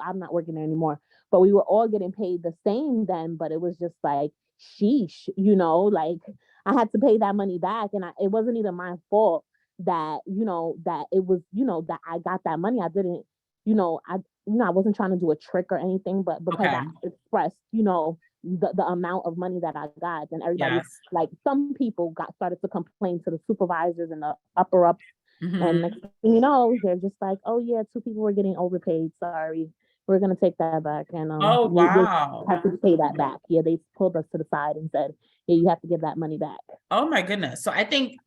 I'm not working there anymore, but we were all getting paid the same then. But it was just like, sheesh, like I had to pay that money back. And it wasn't even my fault that, that it was, that I got that money. I didn't, I wasn't trying to do a trick or anything, but because I expressed, the amount of money that I got, and everybody, like, some people started to complain to the supervisors and the upper ups. And next thing you know, they're just like, oh yeah, 2 people were getting overpaid. Sorry, we're gonna take that back. And we have to pay that back. Yeah, they pulled us to the side and said, yeah, you have to give that money back. Oh my goodness. So I think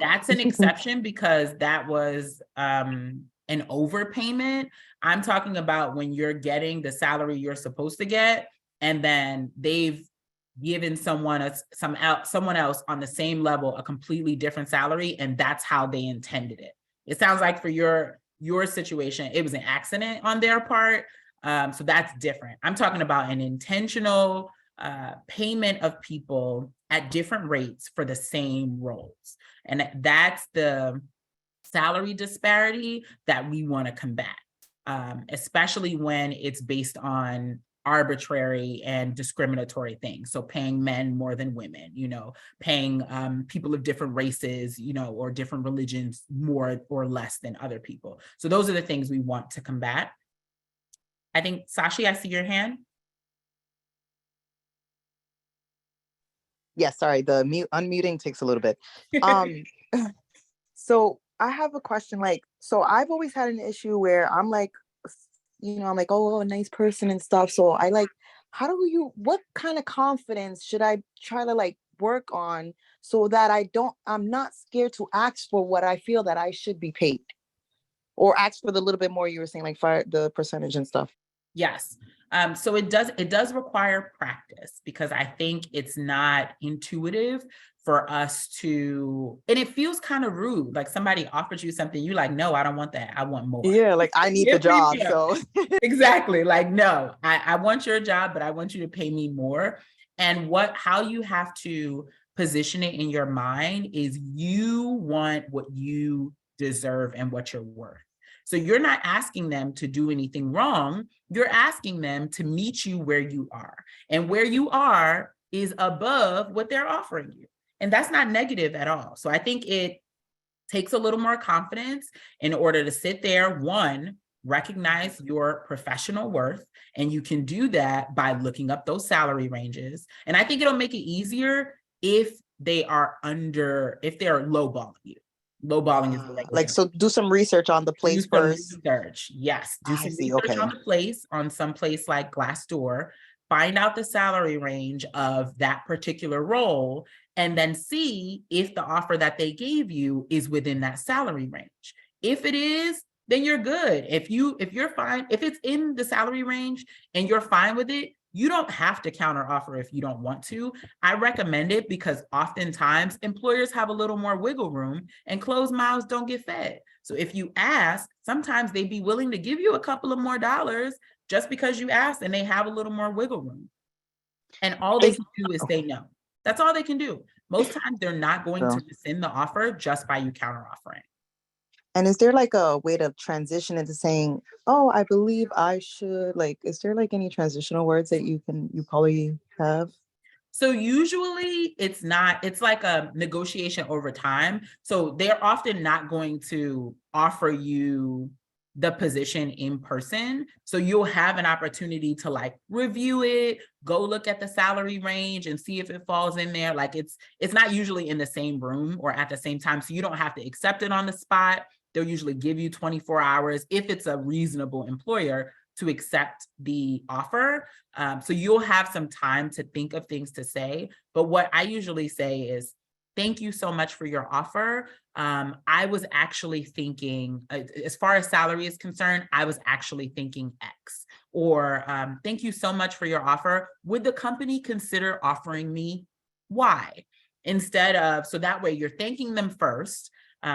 that's an exception, because that was an overpayment. I'm talking about when you're getting the salary you're supposed to get, and then they've given someone else on the same level a completely different salary, and that's how they intended it. It sounds like for your situation, it was an accident on their part. So that's different. I'm talking about an intentional payment of people at different rates for the same roles. And that's the salary disparity that we want to combat, especially when it's based on arbitrary and discriminatory things. So paying men more than women, paying people of different races, or different religions more or less than other people. So those are the things we want to combat. I think, Sashi, I see your hand. Yes, sorry, the unmuting takes a little bit. So I have a question, like, so I've always had an issue where I'm like, I'm like, oh, a nice person and stuff. So I like, what kind of confidence should I try to like work on so that I'm not scared to ask for what I feel that I should be paid, or ask for the little bit more you were saying, like the percentage and stuff? Yes. So it does require practice, because I think it's not intuitive for us to, and it feels kind of rude. Like somebody offers you something, you're like, no, I don't want that. I want more. Yeah, like I need the job. So exactly. Like, no, I want your job, but I want you to pay me more. And how you have to position it in your mind is you want what you deserve and what you're worth. So you're not asking them to do anything wrong. You're asking them to meet you where you are. And where you are is above what they're offering you. And that's not negative at all. So I think it takes a little more confidence in order to sit there, one, recognize your professional worth. And you can do that by looking up those salary ranges. And I think it'll make it easier if they're lowballing you. Lowballing is the right like, so do some research on the place first. Yes, do some research on the place, on some place like Glassdoor. Find out the salary range of that particular role, and then see if the offer that they gave you is within that salary range. If it is, then you're good. If you're fine, if it's in the salary range and you're fine with it, you don't have to counter offer if you don't want to. I recommend it because oftentimes employers have a little more wiggle room, and closed mouths don't get fed. So if you ask, sometimes they'd be willing to give you a couple of more dollars just because you asked, and they have a little more wiggle room. And all they can do is say no. That's all they can do. Most times they're not going to rescind the offer just by you counter offering. And is there like a way to transition into saying, oh, I believe I should, like, is there like any transitional words that you probably have? So usually it's like a negotiation over time. So they're often not going to offer you the position in person. So you'll have an opportunity to like review it, go look at the salary range and see if it falls in there. Like it's not usually in the same room or at the same time. So you don't have to accept it on the spot. They'll usually give you 24 hours if it's a reasonable employer to accept the offer. So you'll have some time to think of things to say. But what I usually say is, thank you so much for your offer. I was actually thinking, as far as salary is concerned, I was actually thinking X. Or thank you so much for your offer. Would the company consider offering me Y? Instead of, so that way you're thanking them first,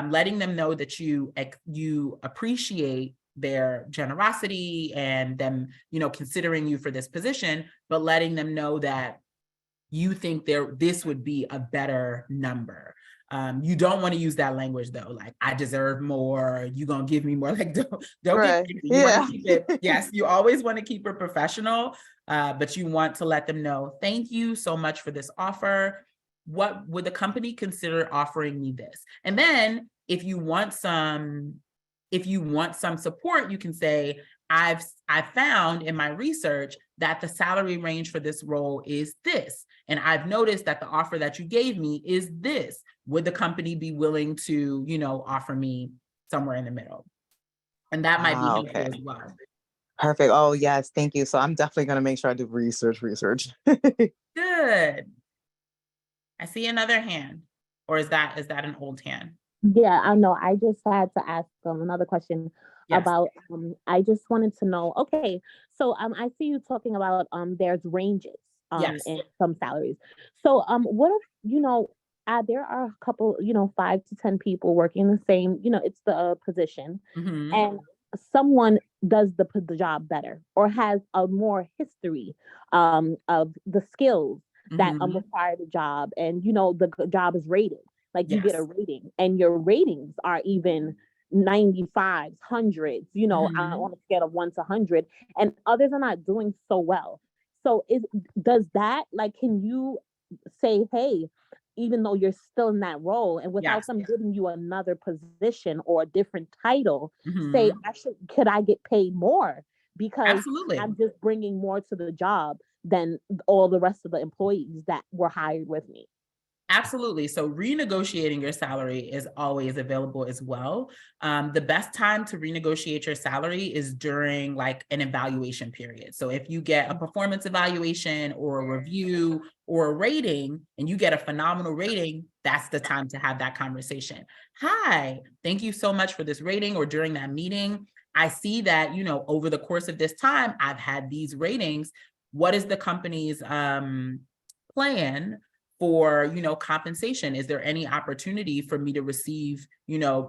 letting them know that you appreciate their generosity and them, considering you for this position, but letting them know that you think this would be a better number. You don't want to use that language though, like I deserve more, you gonna give me more, like don't Right. get, you want to keep it, yes, you always want to keep it professional, but you want to let them know, thank you so much for this offer. What would the company consider offering me this? And then if you want some support, you can say, I've found in my research that the salary range for this role is this. And I've noticed that the offer that you gave me is this. Would the company be willing to, offer me somewhere in the middle? And that might be helpful as well. Perfect. Oh, yes. Thank you. So I'm definitely going to make sure I do research. Good. I see another hand. Or is that an old hand? Yeah, I know. I just had to ask another question. Yes. About, I just wanted to know, okay, so I see you talking about there's ranges yes. in some salaries. So what if, there are a couple, 5 to 10 people working the same, it's the position, mm-hmm. and someone does the job better or has a more history of the skills that require the job, and the job is rated. Like you get a rating, and your ratings are even 95s, 100s, on a scale of 1 to 100, and others are not doing so well. So does that, like, can you say, hey, even though you're still in that role, and without them giving you another position or a different title, say, could I get paid more? Because I'm just bringing more to the job than all the rest of the employees that were hired with me. Absolutely. So renegotiating your salary is always available as well. The best time to renegotiate your salary is during like an evaluation period. So if you get a performance evaluation or a review or a rating, and you get a phenomenal rating, that's the time to have that conversation. Hi, thank you so much for this rating, or during that meeting, I see that, over the course of this time, I've had these ratings. What is the company's plan for, compensation? Is there any opportunity for me to receive,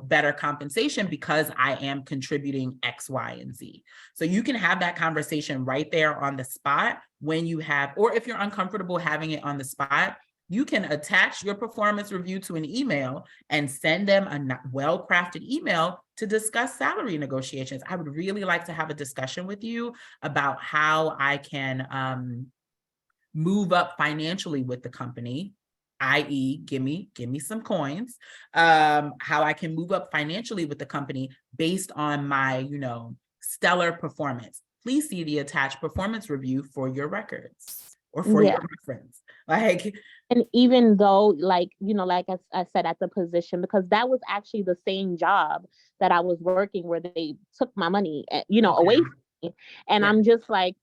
better compensation because I am contributing X, Y, and Z? So you can have that conversation right there on the spot when you have, or if you're uncomfortable having it on the spot, you can attach your performance review to an email and send them a well-crafted email to discuss salary negotiations. I would really like to have a discussion with you about how I can, move up financially with the company, i.e. give me some coins, how I can move up financially with the company based on my, stellar performance. Please see the attached performance review for your records or for your reference. And even though, like I said, at the position, because that was actually the same job that I was working where they took my money, away from me. And I'm just like,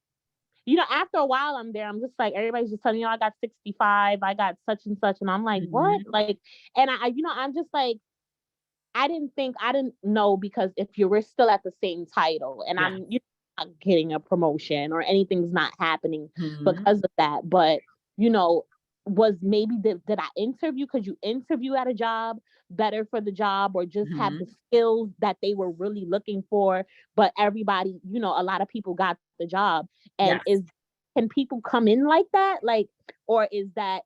after a while I'm there, I'm just like, everybody's just telling I got 65, I got such and such. And I'm like, what? Like, and I'm just like, I didn't know, because if we're still at the same title and I'm not getting a promotion or anything's not happening because of that. But, was maybe, did I interview? Could you interview at a job better for the job, or just have the skills that they were really looking for? But everybody, a lot of people got the job. And can people come in like that? Like, or is that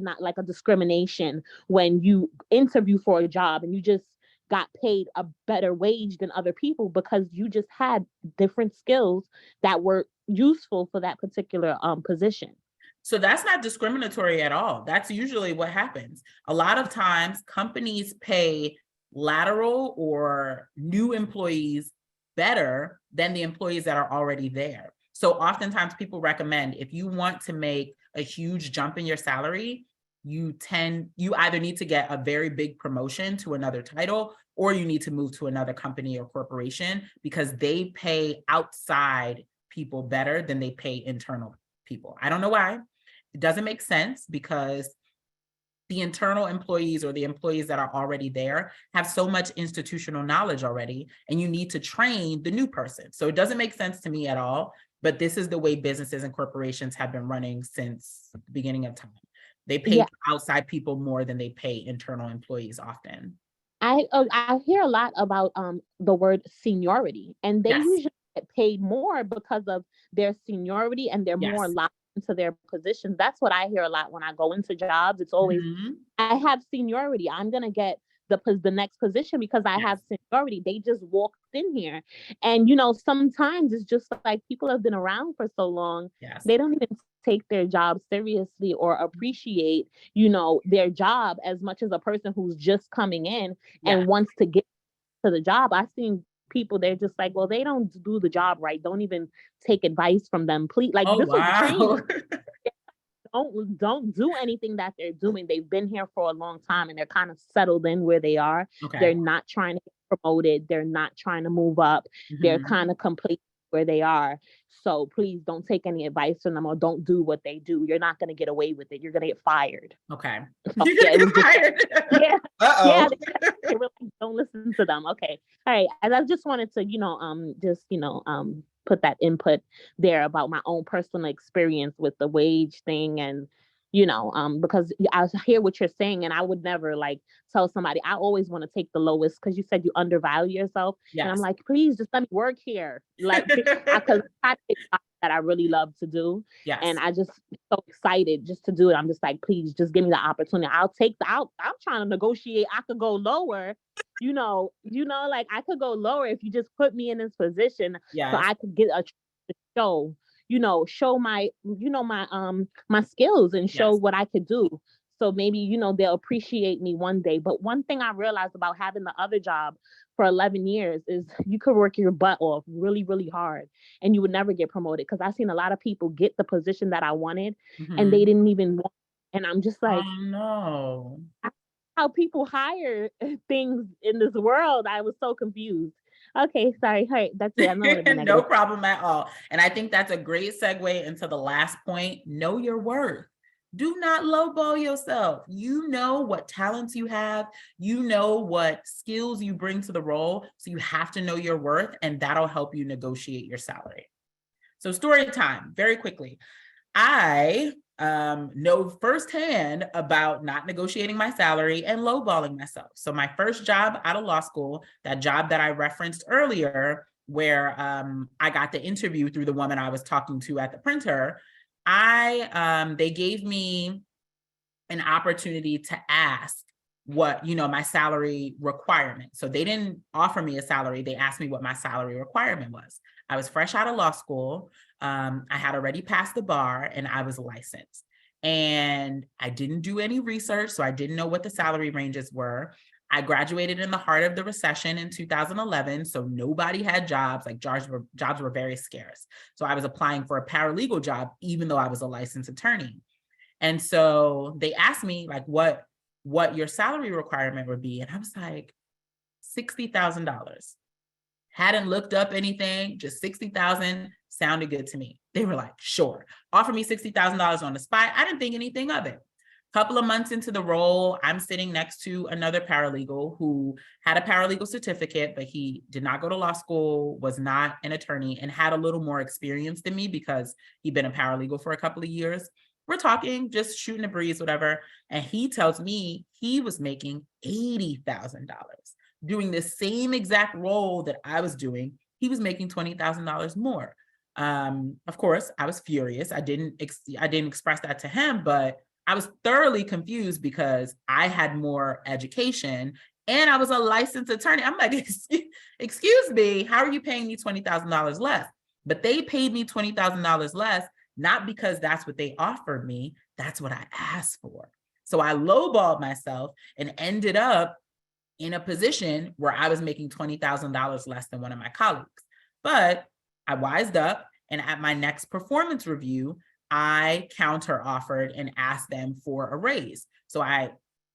not like a discrimination when you interview for a job and you just got paid a better wage than other people because you just had different skills that were useful for that particular position? So that's not discriminatory at all. That's usually what happens. A lot of times companies pay lateral or new employees better than the employees that are already there. So oftentimes people recommend, if you want to make a huge jump in your salary, you either need to get a very big promotion to another title, or you need to move to another company or corporation, because they pay outside people better than they pay internal people. I don't know why. It doesn't make sense, because the internal employees or the employees that are already there have so much institutional knowledge already, and you need to train the new person. So it doesn't make sense to me at all, but this is the way businesses and corporations have been running since the beginning of time. They pay outside people more than they pay internal employees often. I hear a lot about the word seniority, and they usually get paid more because of their seniority, and they're more locked into their positions. That's what I hear a lot when I go into jobs. It's always, I have seniority, I'm gonna get the next position because I have seniority. They just walked in here, and sometimes it's just like people have been around for so long, they don't even take their job seriously or appreciate their job as much as a person who's just coming in and wants to get to the job. I've seen people, they're just like, well, they don't do the job right, don't even take advice from them, please. Like, this was training. Don't do anything that they're doing. They've been here for a long time, and they're kind of settled in where they are. They're not trying to get promoted, they're not trying to move up, they're kind of complete where they are. So please don't take any advice from them, or don't do what they do. You're not going to get away with it. You're going to get fired. Okay. So, it was just, Uh-oh. they were like, don't listen to them. Okay. All right. And I just wanted to, put that input there about my own personal experience with the wage thing, and because I hear what you're saying, and I would never tell somebody. I always want to take the lowest, because you said you undervalue yourself, and I'm like, please just let me work here, because I that I really love to do, and I just so excited just to do it. I'm just like, please just give me the opportunity. I'll take I'm trying to negotiate. I could go lower, I could go lower if you just put me in this position, so I could get a show. Show my, my skills, and show what I could do. So maybe, they'll appreciate me one day. But one thing I realized about having the other job for 11 years is you could work your butt off really, really hard, and you would never get promoted. Because I've seen a lot of people get the position that I wanted, and they didn't even want it. And I'm just like, oh no. How people hire things in this world. I was so confused. Okay, sorry. All right, that's it. I'm not No problem at all. And I think that's a great segue into the last point. Know your worth. Do not lowball yourself. You know what talents you have. You know what skills you bring to the role. So you have to know your worth, and that'll help you negotiate your salary. So story time, very quickly. I know firsthand about not negotiating my salary and lowballing myself. So my first job out of law school, that job that I referenced earlier, where I got the interview through the woman I was talking to at the printer, they gave me an opportunity to ask what, my salary requirement. So they didn't offer me a salary. They asked me what my salary requirement was. I was fresh out of law school. I had already passed the bar, and I was licensed. And I didn't do any research, so I didn't know what the salary ranges were. I graduated in the heart of the recession in 2011, so nobody had jobs. Jobs were very scarce. So I was applying for a paralegal job, even though I was a licensed attorney. And so they asked me what your salary requirement would be. And I was like, $60,000. Hadn't looked up anything, just 60,000 sounded good to me. They were like, sure, offer me $60,000 on the spot. I didn't think anything of it. Couple of months into the role, I'm sitting next to another paralegal who had a paralegal certificate, but he did not go to law school, was not an attorney, and had a little more experience than me because he'd been a paralegal for a couple of years. We're talking, just shooting a breeze, whatever. And he tells me he was making $80,000. Doing the same exact role that I was doing. He was making $20,000 more. Of course, I was furious. I didn't express that to him, but I was thoroughly confused because I had more education and I was a licensed attorney. I'm like, excuse me, how are you paying me $20,000 less? But they paid me $20,000 less, not because that's what they offered me. That's what I asked for. So I lowballed myself and ended up in a position where I was making $20,000 less than one of my colleagues. But I wised up, and at my next performance review, I counter offered and asked them for a raise. So I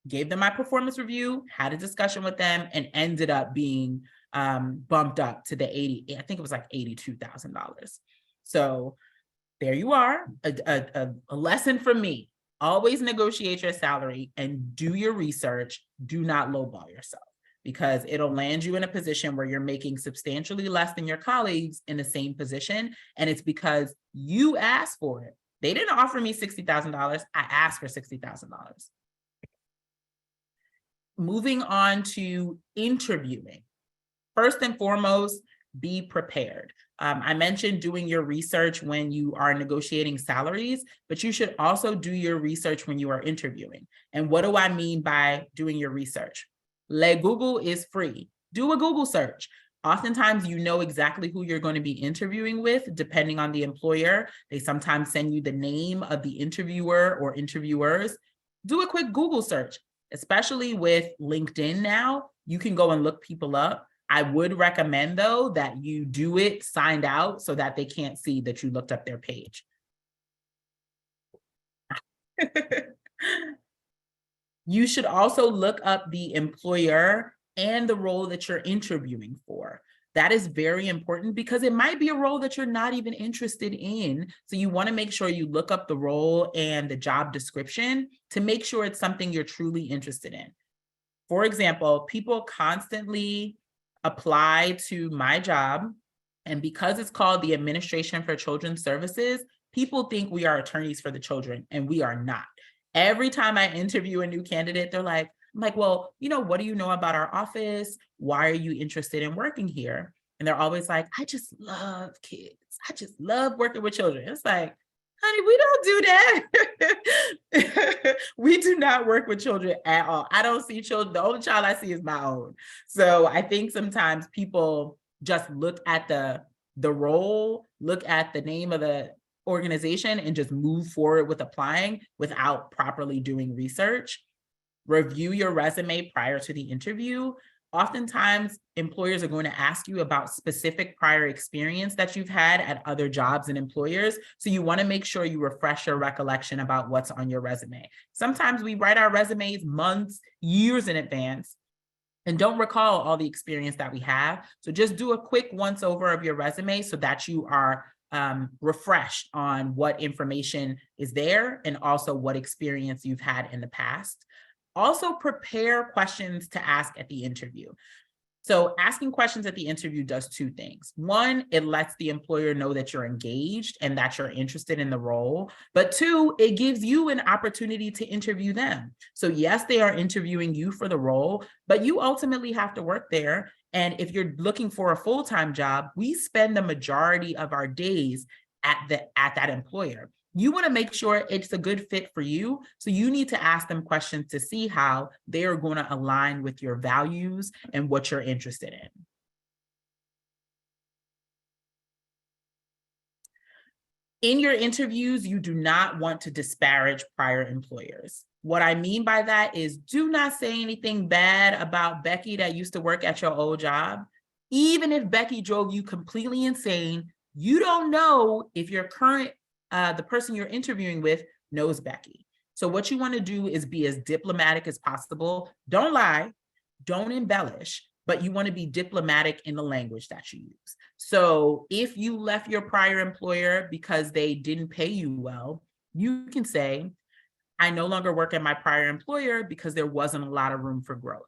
gave them my performance review, had a discussion with them, and ended up being bumped up to the I think it was like $82,000. So there you are, a lesson from me. Always negotiate your salary and do your research. Do not lowball yourself, because it'll land you in a position where you're making substantially less than your colleagues in the same position. And it's because you asked for it. They didn't offer me $60,000. I asked for $60,000. Moving on to interviewing. First and foremost, be prepared. I mentioned doing your research when you are negotiating salaries, but you should also do your research when you are interviewing. And what do I mean by doing your research? Google is free. Do a Google search. Oftentimes, you know exactly who you're going to be interviewing with, depending on the employer. They sometimes send you the name of the interviewer or interviewers. Do a quick Google search, especially with LinkedIn now. You can go and look people up. I would recommend, though, that you do it signed out so that they can't see that you looked up their page. You should also look up the employer and the role that you're interviewing for. That is very important because it might be a role that you're not even interested in. So you want to make sure you look up the role and the job description to make sure it's something you're truly interested in. For example, people constantly apply to my job, and because it's called the Administration for Children's Services, people think we are attorneys for the children, and we are not. Every time I interview a new candidate, I'm like, well, what do you know about our office? Why are you interested in working here? And they're always like, I just love kids. I just love working with children. It's like, honey, we don't do that. We do not work with children at all. I don't see children. The only child I see is my own. So I think sometimes people just look at the role, look at the name of the organization, and just move forward with applying without properly doing research. Review your resume prior to the interview. Oftentimes, employers are going to ask you about specific prior experience that you've had at other jobs and employers. So you want to make sure you refresh your recollection about what's on your resume. Sometimes we write our resumes months, years in advance, and don't recall all the experience that we have. So just do a quick once over of your resume so that you are refreshed on what information is there and also what experience you've had in the past. Also, prepare questions to ask at the interview. So asking questions at the interview does two things. One, it lets the employer know that you're engaged and that you're interested in the role. But two, it gives you an opportunity to interview them. So yes, they are interviewing you for the role, but you ultimately have to work there. And if you're looking for a full-time job, we spend the majority of our days at that employer. You want to make sure it's a good fit for you. So you need to ask them questions to see how they are going to align with your values and what you're interested in. In your interviews, you do not want to disparage prior employers. What I mean by that is do not say anything bad about Becky that used to work at your old job. Even if Becky drove you completely insane, you don't know if your current the person you're interviewing with knows Becky. So what you want to do is be as diplomatic as possible. Don't lie, don't embellish, but you want to be diplomatic in the language that you use. So if you left your prior employer because they didn't pay you well, you can say, I no longer work at my prior employer because there wasn't a lot of room for growth,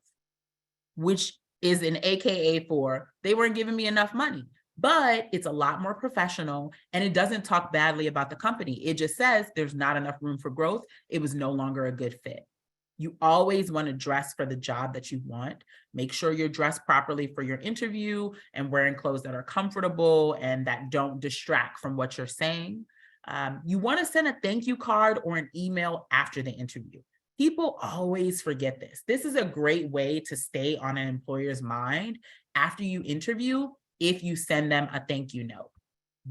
which is an AKA for they weren't giving me enough money. But it's a lot more professional and it doesn't talk badly about the company. It just says there's not enough room for growth. It was no longer a good fit. You always want to dress for the job that you want. Make sure you're dressed properly for your interview and wearing clothes that are comfortable and that don't distract from what you're saying. You want to send a thank you card or an email after the interview. People always forget this. This is a great way to stay on an employer's mind after you interview. If you send them a thank you note,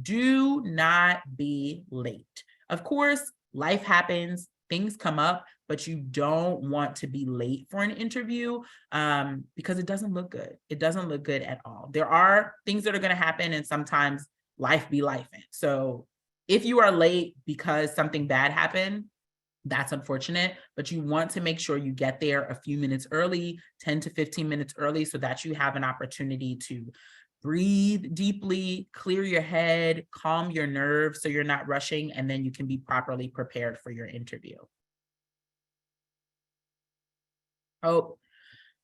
do not be late. Of course, life happens, things come up, but you don't want to be late for an interview because it doesn't look good. It doesn't look good at all. There are things that are going to happen, and sometimes life be lifing. So if you are late because something bad happened, that's unfortunate, but you want to make sure you get there a few minutes early, 10 to 15 minutes early, so that you have an opportunity to breathe deeply, clear your head, calm your nerves so you're not rushing, and then you can be properly prepared for your interview. Oh,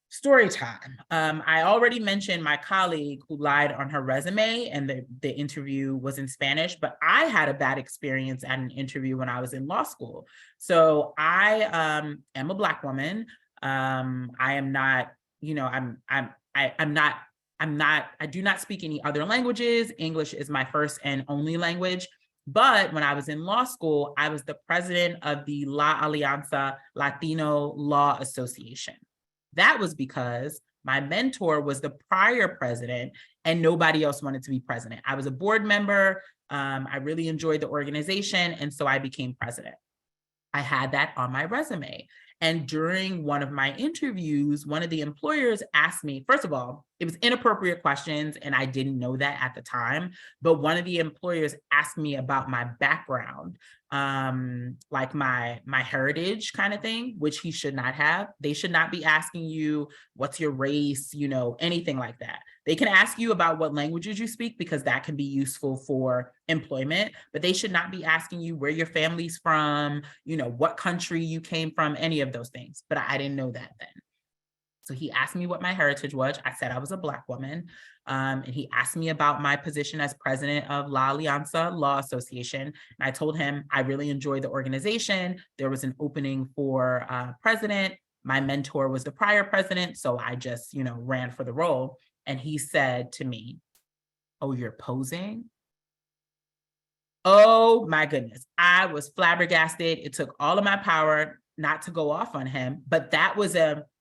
story time. I already mentioned my colleague who lied on her resume and the interview was in Spanish, but I had a bad experience at an interview when I was in law school. So I am a Black woman. I am not, you know, I do not speak any other languages. English is my first and only language. But when I was in law school, I was the president of the La Alianza Latino Law Association. That was because my mentor was the prior president and nobody else wanted to be president. I was a board member. I really enjoyed the organization. And so I became president. I had that on my resume. And during one of my interviews, one of the employers asked me, first of all, it was inappropriate questions, and I didn't know that at the time, but one of the employers asked me about my background, like my heritage kind of thing, which he should not have. They should not be asking you, what's your race, you know, anything like that. They can ask you about what languages you speak because that can be useful for employment, but they should not be asking you where your family's from, you know, what country you came from, any of those things. But I didn't know that then. So he asked me what my heritage was. I said I was a Black woman. And he asked me about my position as president of La Alianza Law Association. And I told him I really enjoyed the organization. There was an opening for president. My mentor was the prior president. So I just, you know, ran for the role. And he said to me, "Oh, you're posing?" Oh my goodness. I was flabbergasted. It took all of my power not to go off on him. But that was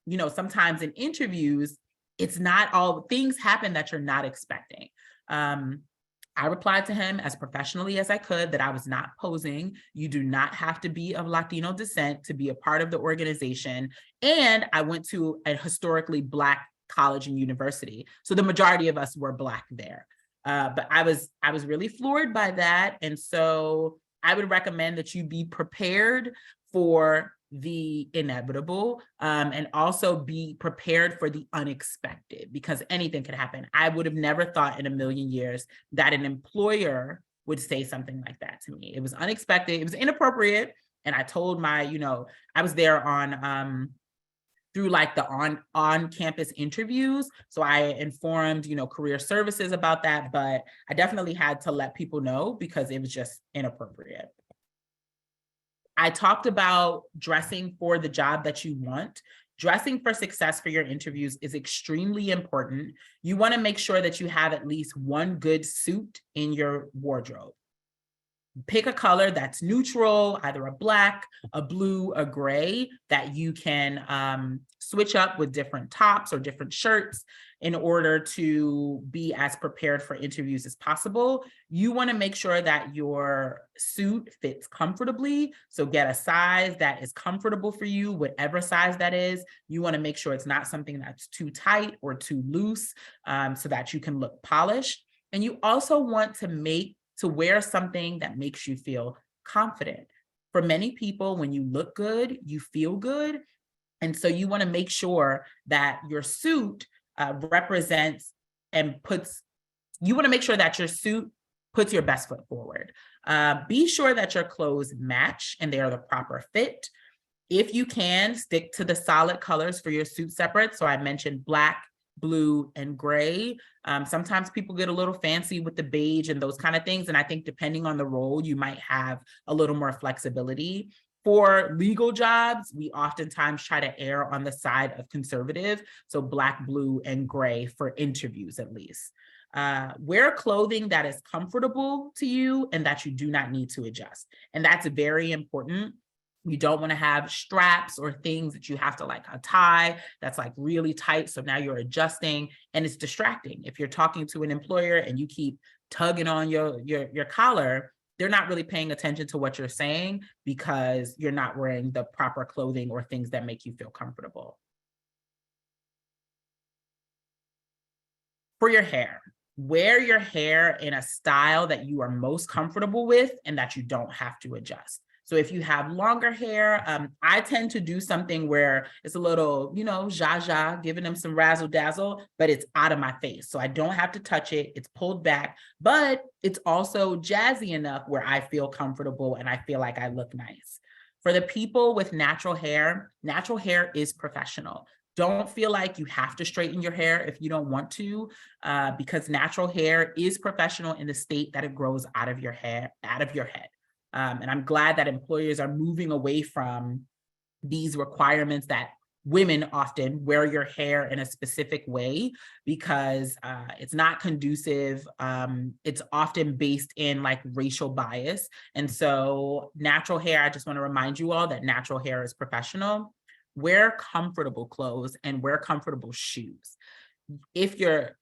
you know, sometimes in interviews, it's not all things happen that you're not expecting. I replied to him as professionally as I could that I was not posing. You do not have to be of Latino descent to be a part of the organization. And I went to a historically Black college and university. So the majority of us were Black there. But I was really floored by that. And so I would recommend that you be prepared for the inevitable and also be prepared for the unexpected, because anything could happen. I would have never thought in a million years that an employer would say something like that to me. It was unexpected. It was inappropriate. And I told my, you know, I was there on through like the on-campus interviews. So I informed, you know, career services about that, but I definitely had to let people know because it was just inappropriate. I talked about dressing for the job that you want. Dressing for success for your interviews is extremely important. You want to make sure that you have at least one good suit in your wardrobe. Pick a color that's neutral, either a black, a blue, a gray, that you can switch up with different tops or different shirts in order to be as prepared for interviews as possible. You want to make sure that your suit fits comfortably. So get a size that is comfortable for you, whatever size that is. You want to make sure it's not something that's too tight or too loose so that you can look polished. And you also want to wear something that makes you feel confident. For many people, when you look good, you feel good. And so you want to make sure that your suit represents and you want to make sure that your suit puts your best foot forward. Be sure that your clothes match and they are the proper fit. If you can, stick to the solid colors for your suit separate. So I mentioned black, blue, and gray. Sometimes people get a little fancy with the beige and those kind of things. And I think depending on the role, you might have a little more flexibility. For legal jobs, we oftentimes try to err on the side of conservative. So black, blue, and gray for interviews, at least. Wear clothing that is comfortable to you and that you do not need to adjust. And that's very important. You don't want to have straps or things that you have to like a tie that's like really tight. So now you're adjusting and it's distracting. If you're talking to an employer and you keep tugging on your collar, they're not really paying attention to what you're saying because you're not wearing the proper clothing or things that make you feel comfortable. For your hair, wear your hair in a style that you are most comfortable with and that you don't have to adjust. So if you have longer hair, I tend to do something where it's a little, you know, zha-zha, giving them some razzle dazzle, but it's out of my face. So I don't have to touch it. It's pulled back, but it's also jazzy enough where I feel comfortable and I feel like I look nice. For the people with natural hair is professional. Don't feel like you have to straighten your hair if you don't want to, because natural hair is professional in the state that it grows out of your hair, out of your head. And I'm glad that employers are moving away from these requirements that women often wear your hair in a specific way, because it's not conducive. It's often based in like racial bias. And so natural hair, I just want to remind you all that natural hair is professional. Wear comfortable clothes and wear comfortable shoes. If your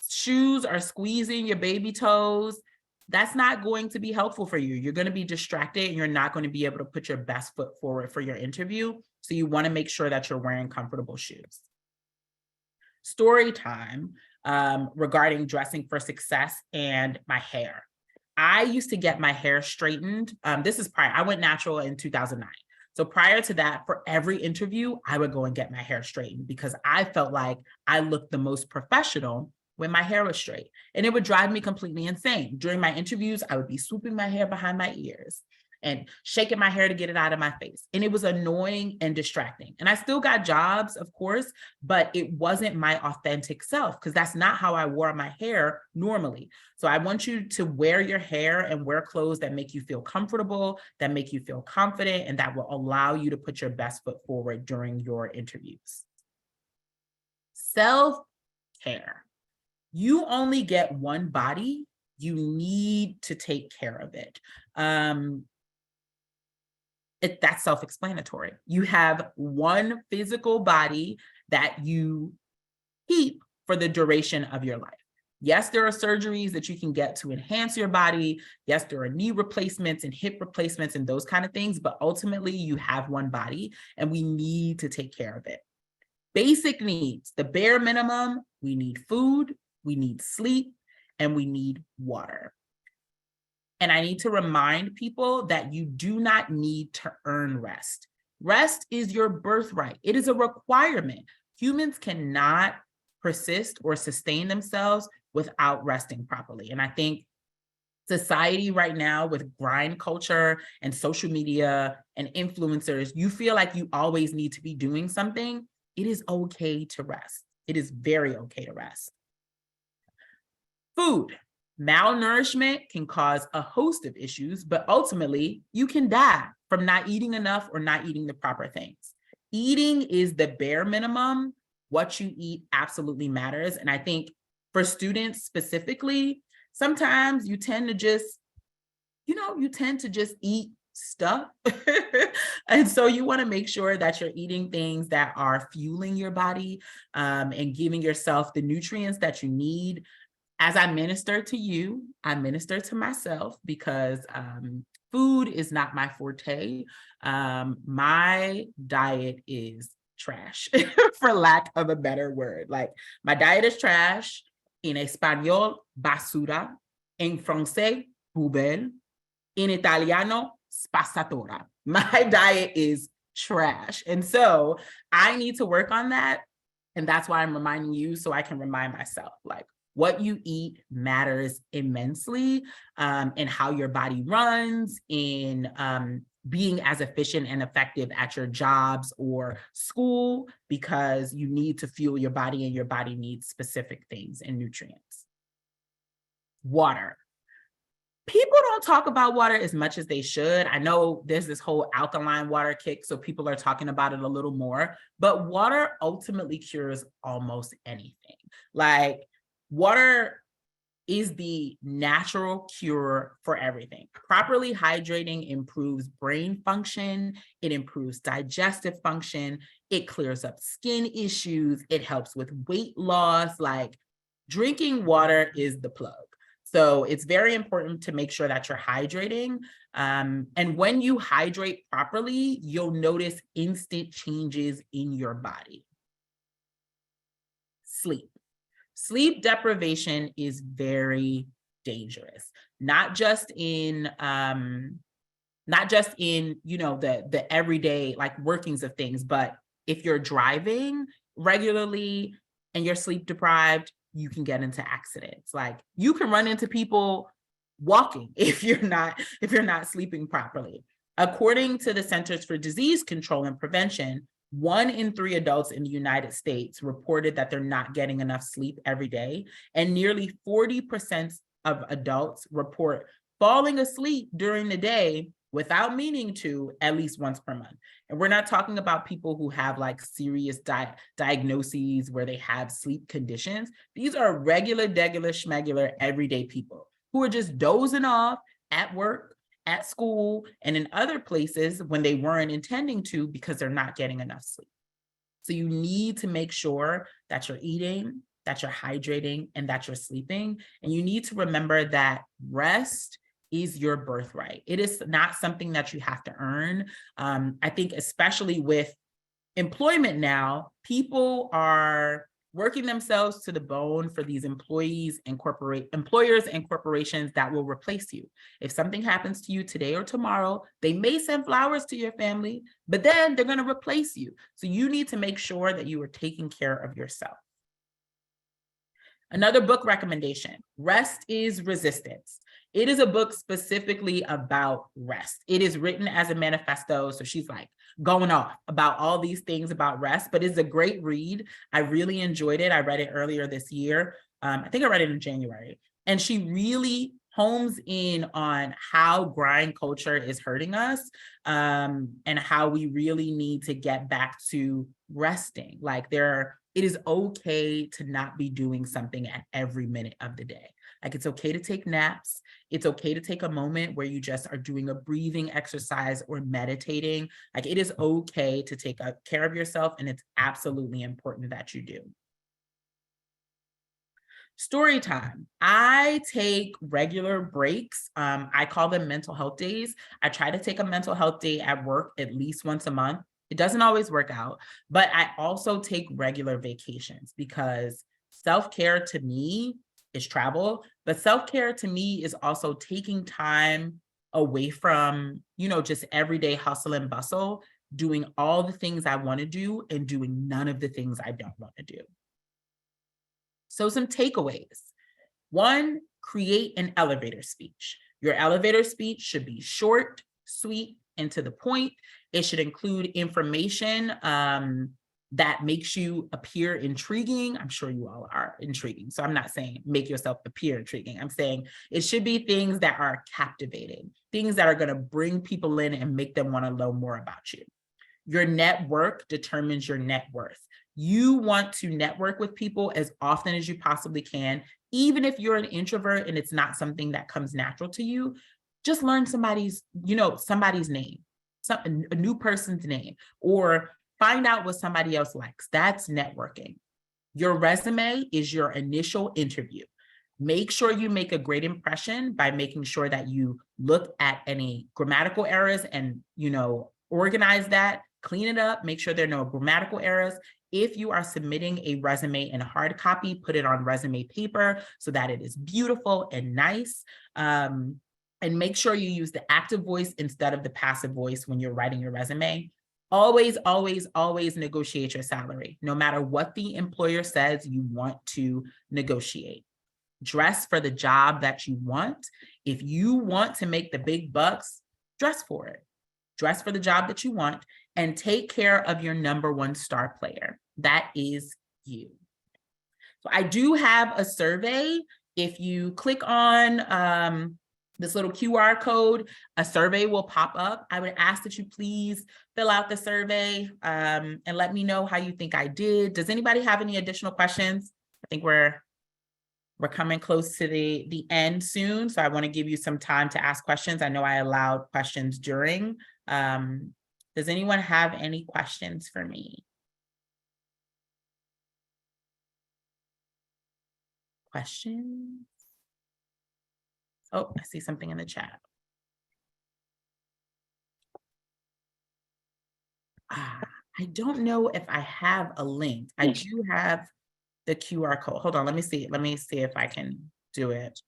shoes are squeezing your baby toes, that's not going to be helpful for you. You're going to be distracted and you're not going to be able to put your best foot forward for your interview. So you want to make sure that you're wearing comfortable shoes. Story time regarding dressing for success and my hair. I used to get my hair straightened. This is prior. I went natural in 2009. So prior to that, for every interview, I would go and get my hair straightened because I felt like I looked the most professional when my hair was straight. And it would drive me completely insane. During my interviews, I would be swooping my hair behind my ears and shaking my hair to get it out of my face. And it was annoying and distracting. And I still got jobs, of course, but it wasn't my authentic self because that's not how I wore my hair normally. So I want you to wear your hair and wear clothes that make you feel comfortable, that make you feel confident, and that will allow you to put your best foot forward during your interviews. Self-care. You only get one body. You need to take care of it. That's self-explanatory. You have one physical body that you keep for the duration of your life. Yes, there are surgeries that you can get to enhance your body. Yes, there are knee replacements and hip replacements and those kind of things, but ultimately you have one body and we need to take care of it. Basic needs, the bare minimum, we need food, we need sleep, and we need water. And I need to remind people that you do not need to earn rest. Rest is your birthright. It is a requirement. Humans cannot persist or sustain themselves without resting properly. And I think society right now with grind culture and social media and influencers, you feel like you always need to be doing something. It is okay to rest. It is very okay to rest. Food. Malnourishment can cause a host of issues, but ultimately you can die from not eating enough or not eating the proper things. Eating is the bare minimum. What you eat absolutely matters. And I think for students specifically, sometimes you tend to just, eat stuff. And so you want to make sure that you're eating things that are fueling your body and giving yourself the nutrients that you need. As I minister to you, I minister to myself because food is not my forte. My diet is trash, for lack of a better word. Like my diet is trash. In español, basura. En francés, poubelle. In Italiano, spazzatura. My diet is trash. And so I need to work on that. And that's why I'm reminding you so I can remind myself, like, what you eat matters immensely in how your body runs, in being as efficient and effective at your jobs or school, because you need to fuel your body and your body needs specific things and nutrients. Water. People don't talk about water as much as they should. I know there's this whole alkaline water kick, so people are talking about it a little more, but water ultimately cures almost anything. Like, water is the natural cure for everything. Properly hydrating improves brain function, it improves digestive function, it clears up skin issues, it helps with weight loss. Like, drinking water is the plug. So it's very important to make sure that you're hydrating. And when you hydrate properly, you'll notice instant changes in your body. Sleep. Sleep deprivation is very dangerous, not just in the everyday like workings of things, but if you're driving regularly and you're sleep deprived, you can get into accidents. Like you can run into people walking if you're not sleeping properly. According to the Centers for Disease Control and Prevention, 1 in 3 adults in the United States reported that they're not getting enough sleep every day, and nearly 40% of adults report falling asleep during the day without meaning to at least once per month. And we're not talking about people who have like serious diagnoses where they have sleep conditions. These are regular, schmegular, everyday people who are just dozing off at work, at school, and in other places when they weren't intending to because they're not getting enough sleep. So you need to make sure that you're eating, that you're hydrating, and that you're sleeping. And you need to remember that rest is your birthright. It is not something that you have to earn. I think especially with employment now, people are working themselves to the bone for these employers and corporations that will replace you. If something happens to you today or tomorrow, they may send flowers to your family, but then they're going to replace you. So you need to make sure that you are taking care of yourself. Another book recommendation, Rest is Resistance. It is a book specifically about rest. It is written as a manifesto. So she's like going off about all these things about rest, but it's a great read. I really enjoyed it. I read it earlier this year. I think I read it in January. And she really homes in on how grind culture is hurting us, and how we really need to get back to resting. Like it is okay to not be doing something at every minute of the day. Like it's okay to take naps. It's okay to take a moment where you just are doing a breathing exercise or meditating. Like it is okay to take care of yourself, and it's absolutely important that you do. Story time. I take regular breaks. I call them mental health days. I try to take a mental health day at work at least once a month. It doesn't always work out, but I also take regular vacations because self-care to me is travel, but self-care to me is also taking time away from, just everyday hustle and bustle, doing all the things I want to do and doing none of the things I don't want to do. So some takeaways. 1, create an elevator speech. Your elevator speech should be short, sweet, and to the point. It should include information that makes you appear intriguing. I'm sure you all are intriguing. So I'm not saying make yourself appear intriguing. I'm saying it should be things that are captivating, things that are going to bring people in and make them want to know more about you. Your network determines your net worth. You want to network with people as often as you possibly can, even if you're an introvert and it's not something that comes natural to you. Just learn somebody's name, a new person's name, or find out what somebody else likes. That's networking. Your resume is your initial interview. Make sure you make a great impression by making sure that you look at any grammatical errors and, organize that, clean it up, make sure there are no grammatical errors. If you are submitting a resume in a hard copy, put it on resume paper so that it is beautiful and nice. And make sure you use the active voice instead of the passive voice when you're writing your resume. Always, always, always negotiate your salary. No matter what the employer says, you want to negotiate. Dress for the job that you want. If you want to make the big bucks, dress for it. Dress for the job that you want, and take care of your number 1 star player. That is you. So I do have a survey. If you click on this little QR code, a survey will pop up. I would ask that you please fill out the survey and let me know how you think I did. Does anybody have any additional questions? I think we're coming close to the end soon, so I want to give you some time to ask questions. I know I allowed questions during. Does anyone have any questions for me? Questions? Oh, I see something in the chat. I don't know if I have a link. I do have the QR code. Hold on, let me see. Let me see if I can do it.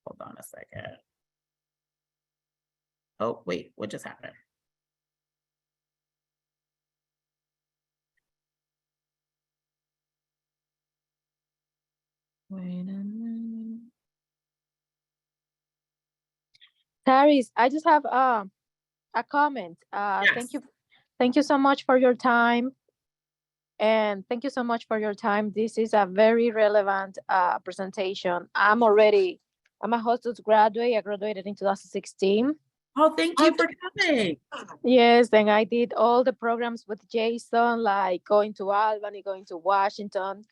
Hold on a second. Oh, wait, what just happened? Wait a minute. Taris, I just have a comment. Yes. Thank you so much for your time. And thank you so much for your time. This is a very relevant presentation. I'm a Hostos graduate. I graduated in 2016. Oh, thank you for coming. Yes, and I did all the programs with Jason, like going to Albany, going to Washington,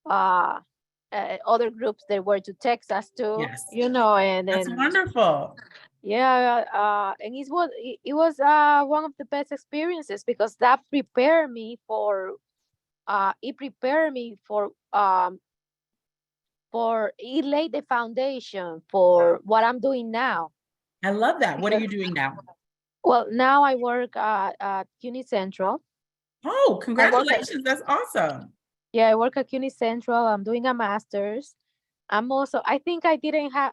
other groups that were to Texas too. Yes. You know, and That's wonderful. yeah, and it was one of the best experiences because that prepared me for it laid the foundation for what I'm doing now. I love that. What are you doing now? Well, now I work at CUNY Central. Oh, congratulations. That's awesome. Yeah, I work at CUNY Central. I'm doing a master's. I think I didn't have,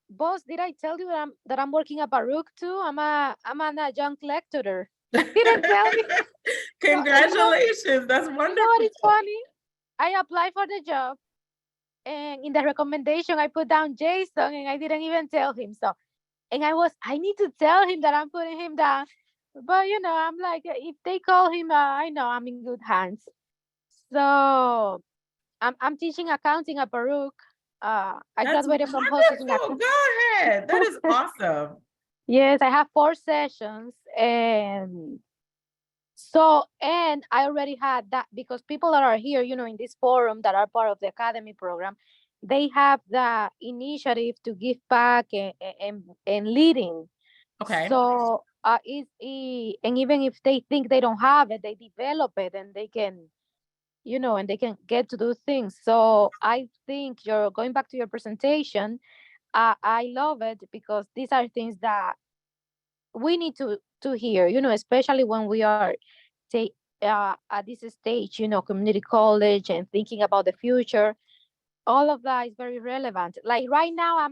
boss, did I tell you that I'm working at Baruch too? I'm an adjunct lecturer. Didn't tell you. Congratulations. That's wonderful. You know what is funny? I applied for the job and in the recommendation I put down Jason and I didn't even tell him. So, and I need to tell him that I'm putting him down. But you know, I'm like, if they call him, I know I'm in good hands. So I'm teaching accounting at Baruch. I graduated from Hostos. Go ahead. That is awesome. Yes, I have 4 sessions. And I already had that because people that are here, you know, in this forum that are part of the academy program, they have the initiative to give back and leading. Okay. So and even if they think they don't have it, they develop it and they can, you know, and they can get to do things. So I think you're going back to your presentation. I love it because these are things that we need to hear, you know, especially when we are at this stage, you know, community college and thinking about the future. All of that is very relevant. Like right now,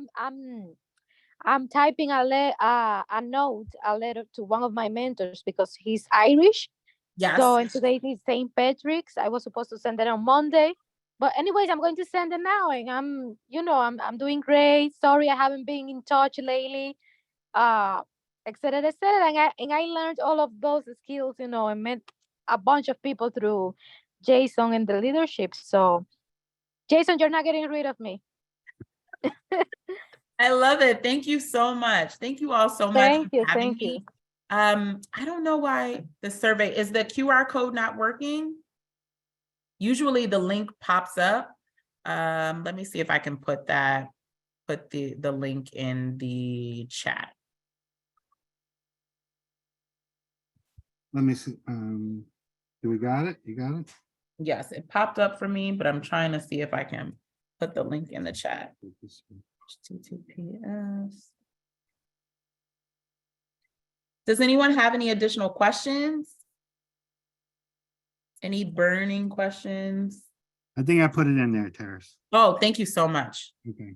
I'm typing a letter to one of my mentors because he's Irish. Yes. So and today is St. Patrick's. I was supposed to send it on Monday, but anyways, I'm going to send it now, and I'm doing great. Sorry, I haven't been in touch lately. Et cetera, et cetera. And I learned all of those skills, you know, and met a bunch of people through Jason and the leadership. So, Jason, you're not getting rid of me. I love it. Thank you so much. Thank you all so much. Thank you. Thank you. I don't know why the survey, is the QR code not working? Usually the link pops up. Let me see if I can put the link in the chat. Let me see. Do we got it? You got it? Yes, it popped up for me, but I'm trying to see if I can put the link in the chat. HTTPS. Does anyone have any additional questions? Any burning questions? I think I put it in there, Taris. Oh, thank you so much. Okay.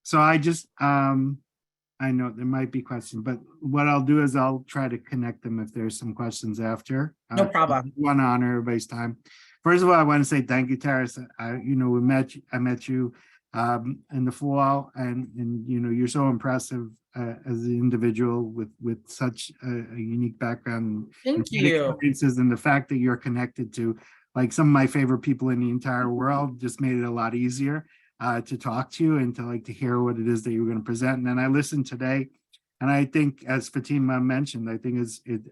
So I just, I know there might be questions, but what I'll do is I'll try to connect them if there's some questions after. No problem. I want to honor everybody's time. First of all, I want to say thank you, Taris. You know, I met you in the fall, and you know, you're so impressive as an individual with such a unique background. Thank you. Experiences, and the fact that you're connected to like some of my favorite people in the entire world just made it a lot easier to talk to you and to hear what it is that you're going to present. And then I listened today, and I think, as Fatima mentioned, I think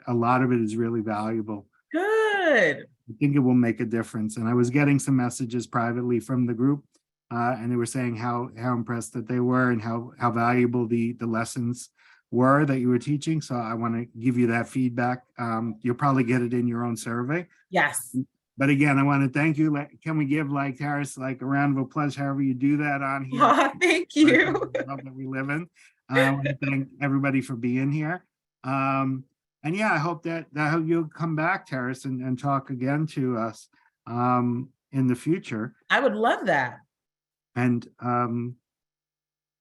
a lot of it is really valuable. Good. I think it will make a difference. And I was getting some messages privately from the group, and they were saying how impressed that they were and how valuable the lessons were that you were teaching. So I want to give you that feedback. You'll probably get it in your own survey. Yes. But again, I want to thank you. Can we give Taris a round of applause, however you do that on here? Oh, thank you. The world that we live in. I want to thank everybody for being here. And yeah, I hope that you'll come back, Taris, and talk again to us in the future. I would love that. And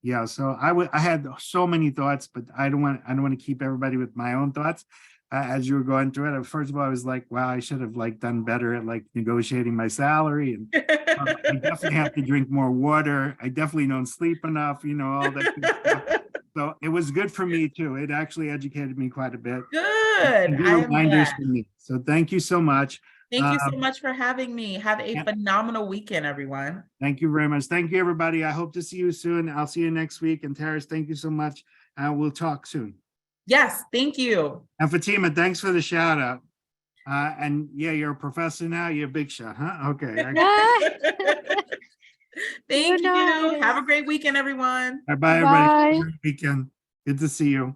yeah, so I had so many thoughts, but I don't want to keep everybody with my own thoughts. As you were going through it, first of all, I was like, wow, I should have done better at negotiating my salary, and I definitely have to drink more water. I definitely don't sleep enough, all that good stuff. So it was good for me too. It actually educated me quite a bit. Good. Good I am reminders glad. for me. So thank you so much. Thank you so much for having me. Have a phenomenal weekend, everyone. Thank you very much. Thank you, everybody. I hope to see you soon. I'll see you next week. And Taris, thank you so much. We'll talk soon. Yes, thank you. And Fatima, thanks for the shout out. And yeah, you're a professor now. You're a big shot, huh? Okay. Thank you. Have a great weekend, everyone. Bye, everybody. Have a great weekend. Good to see you.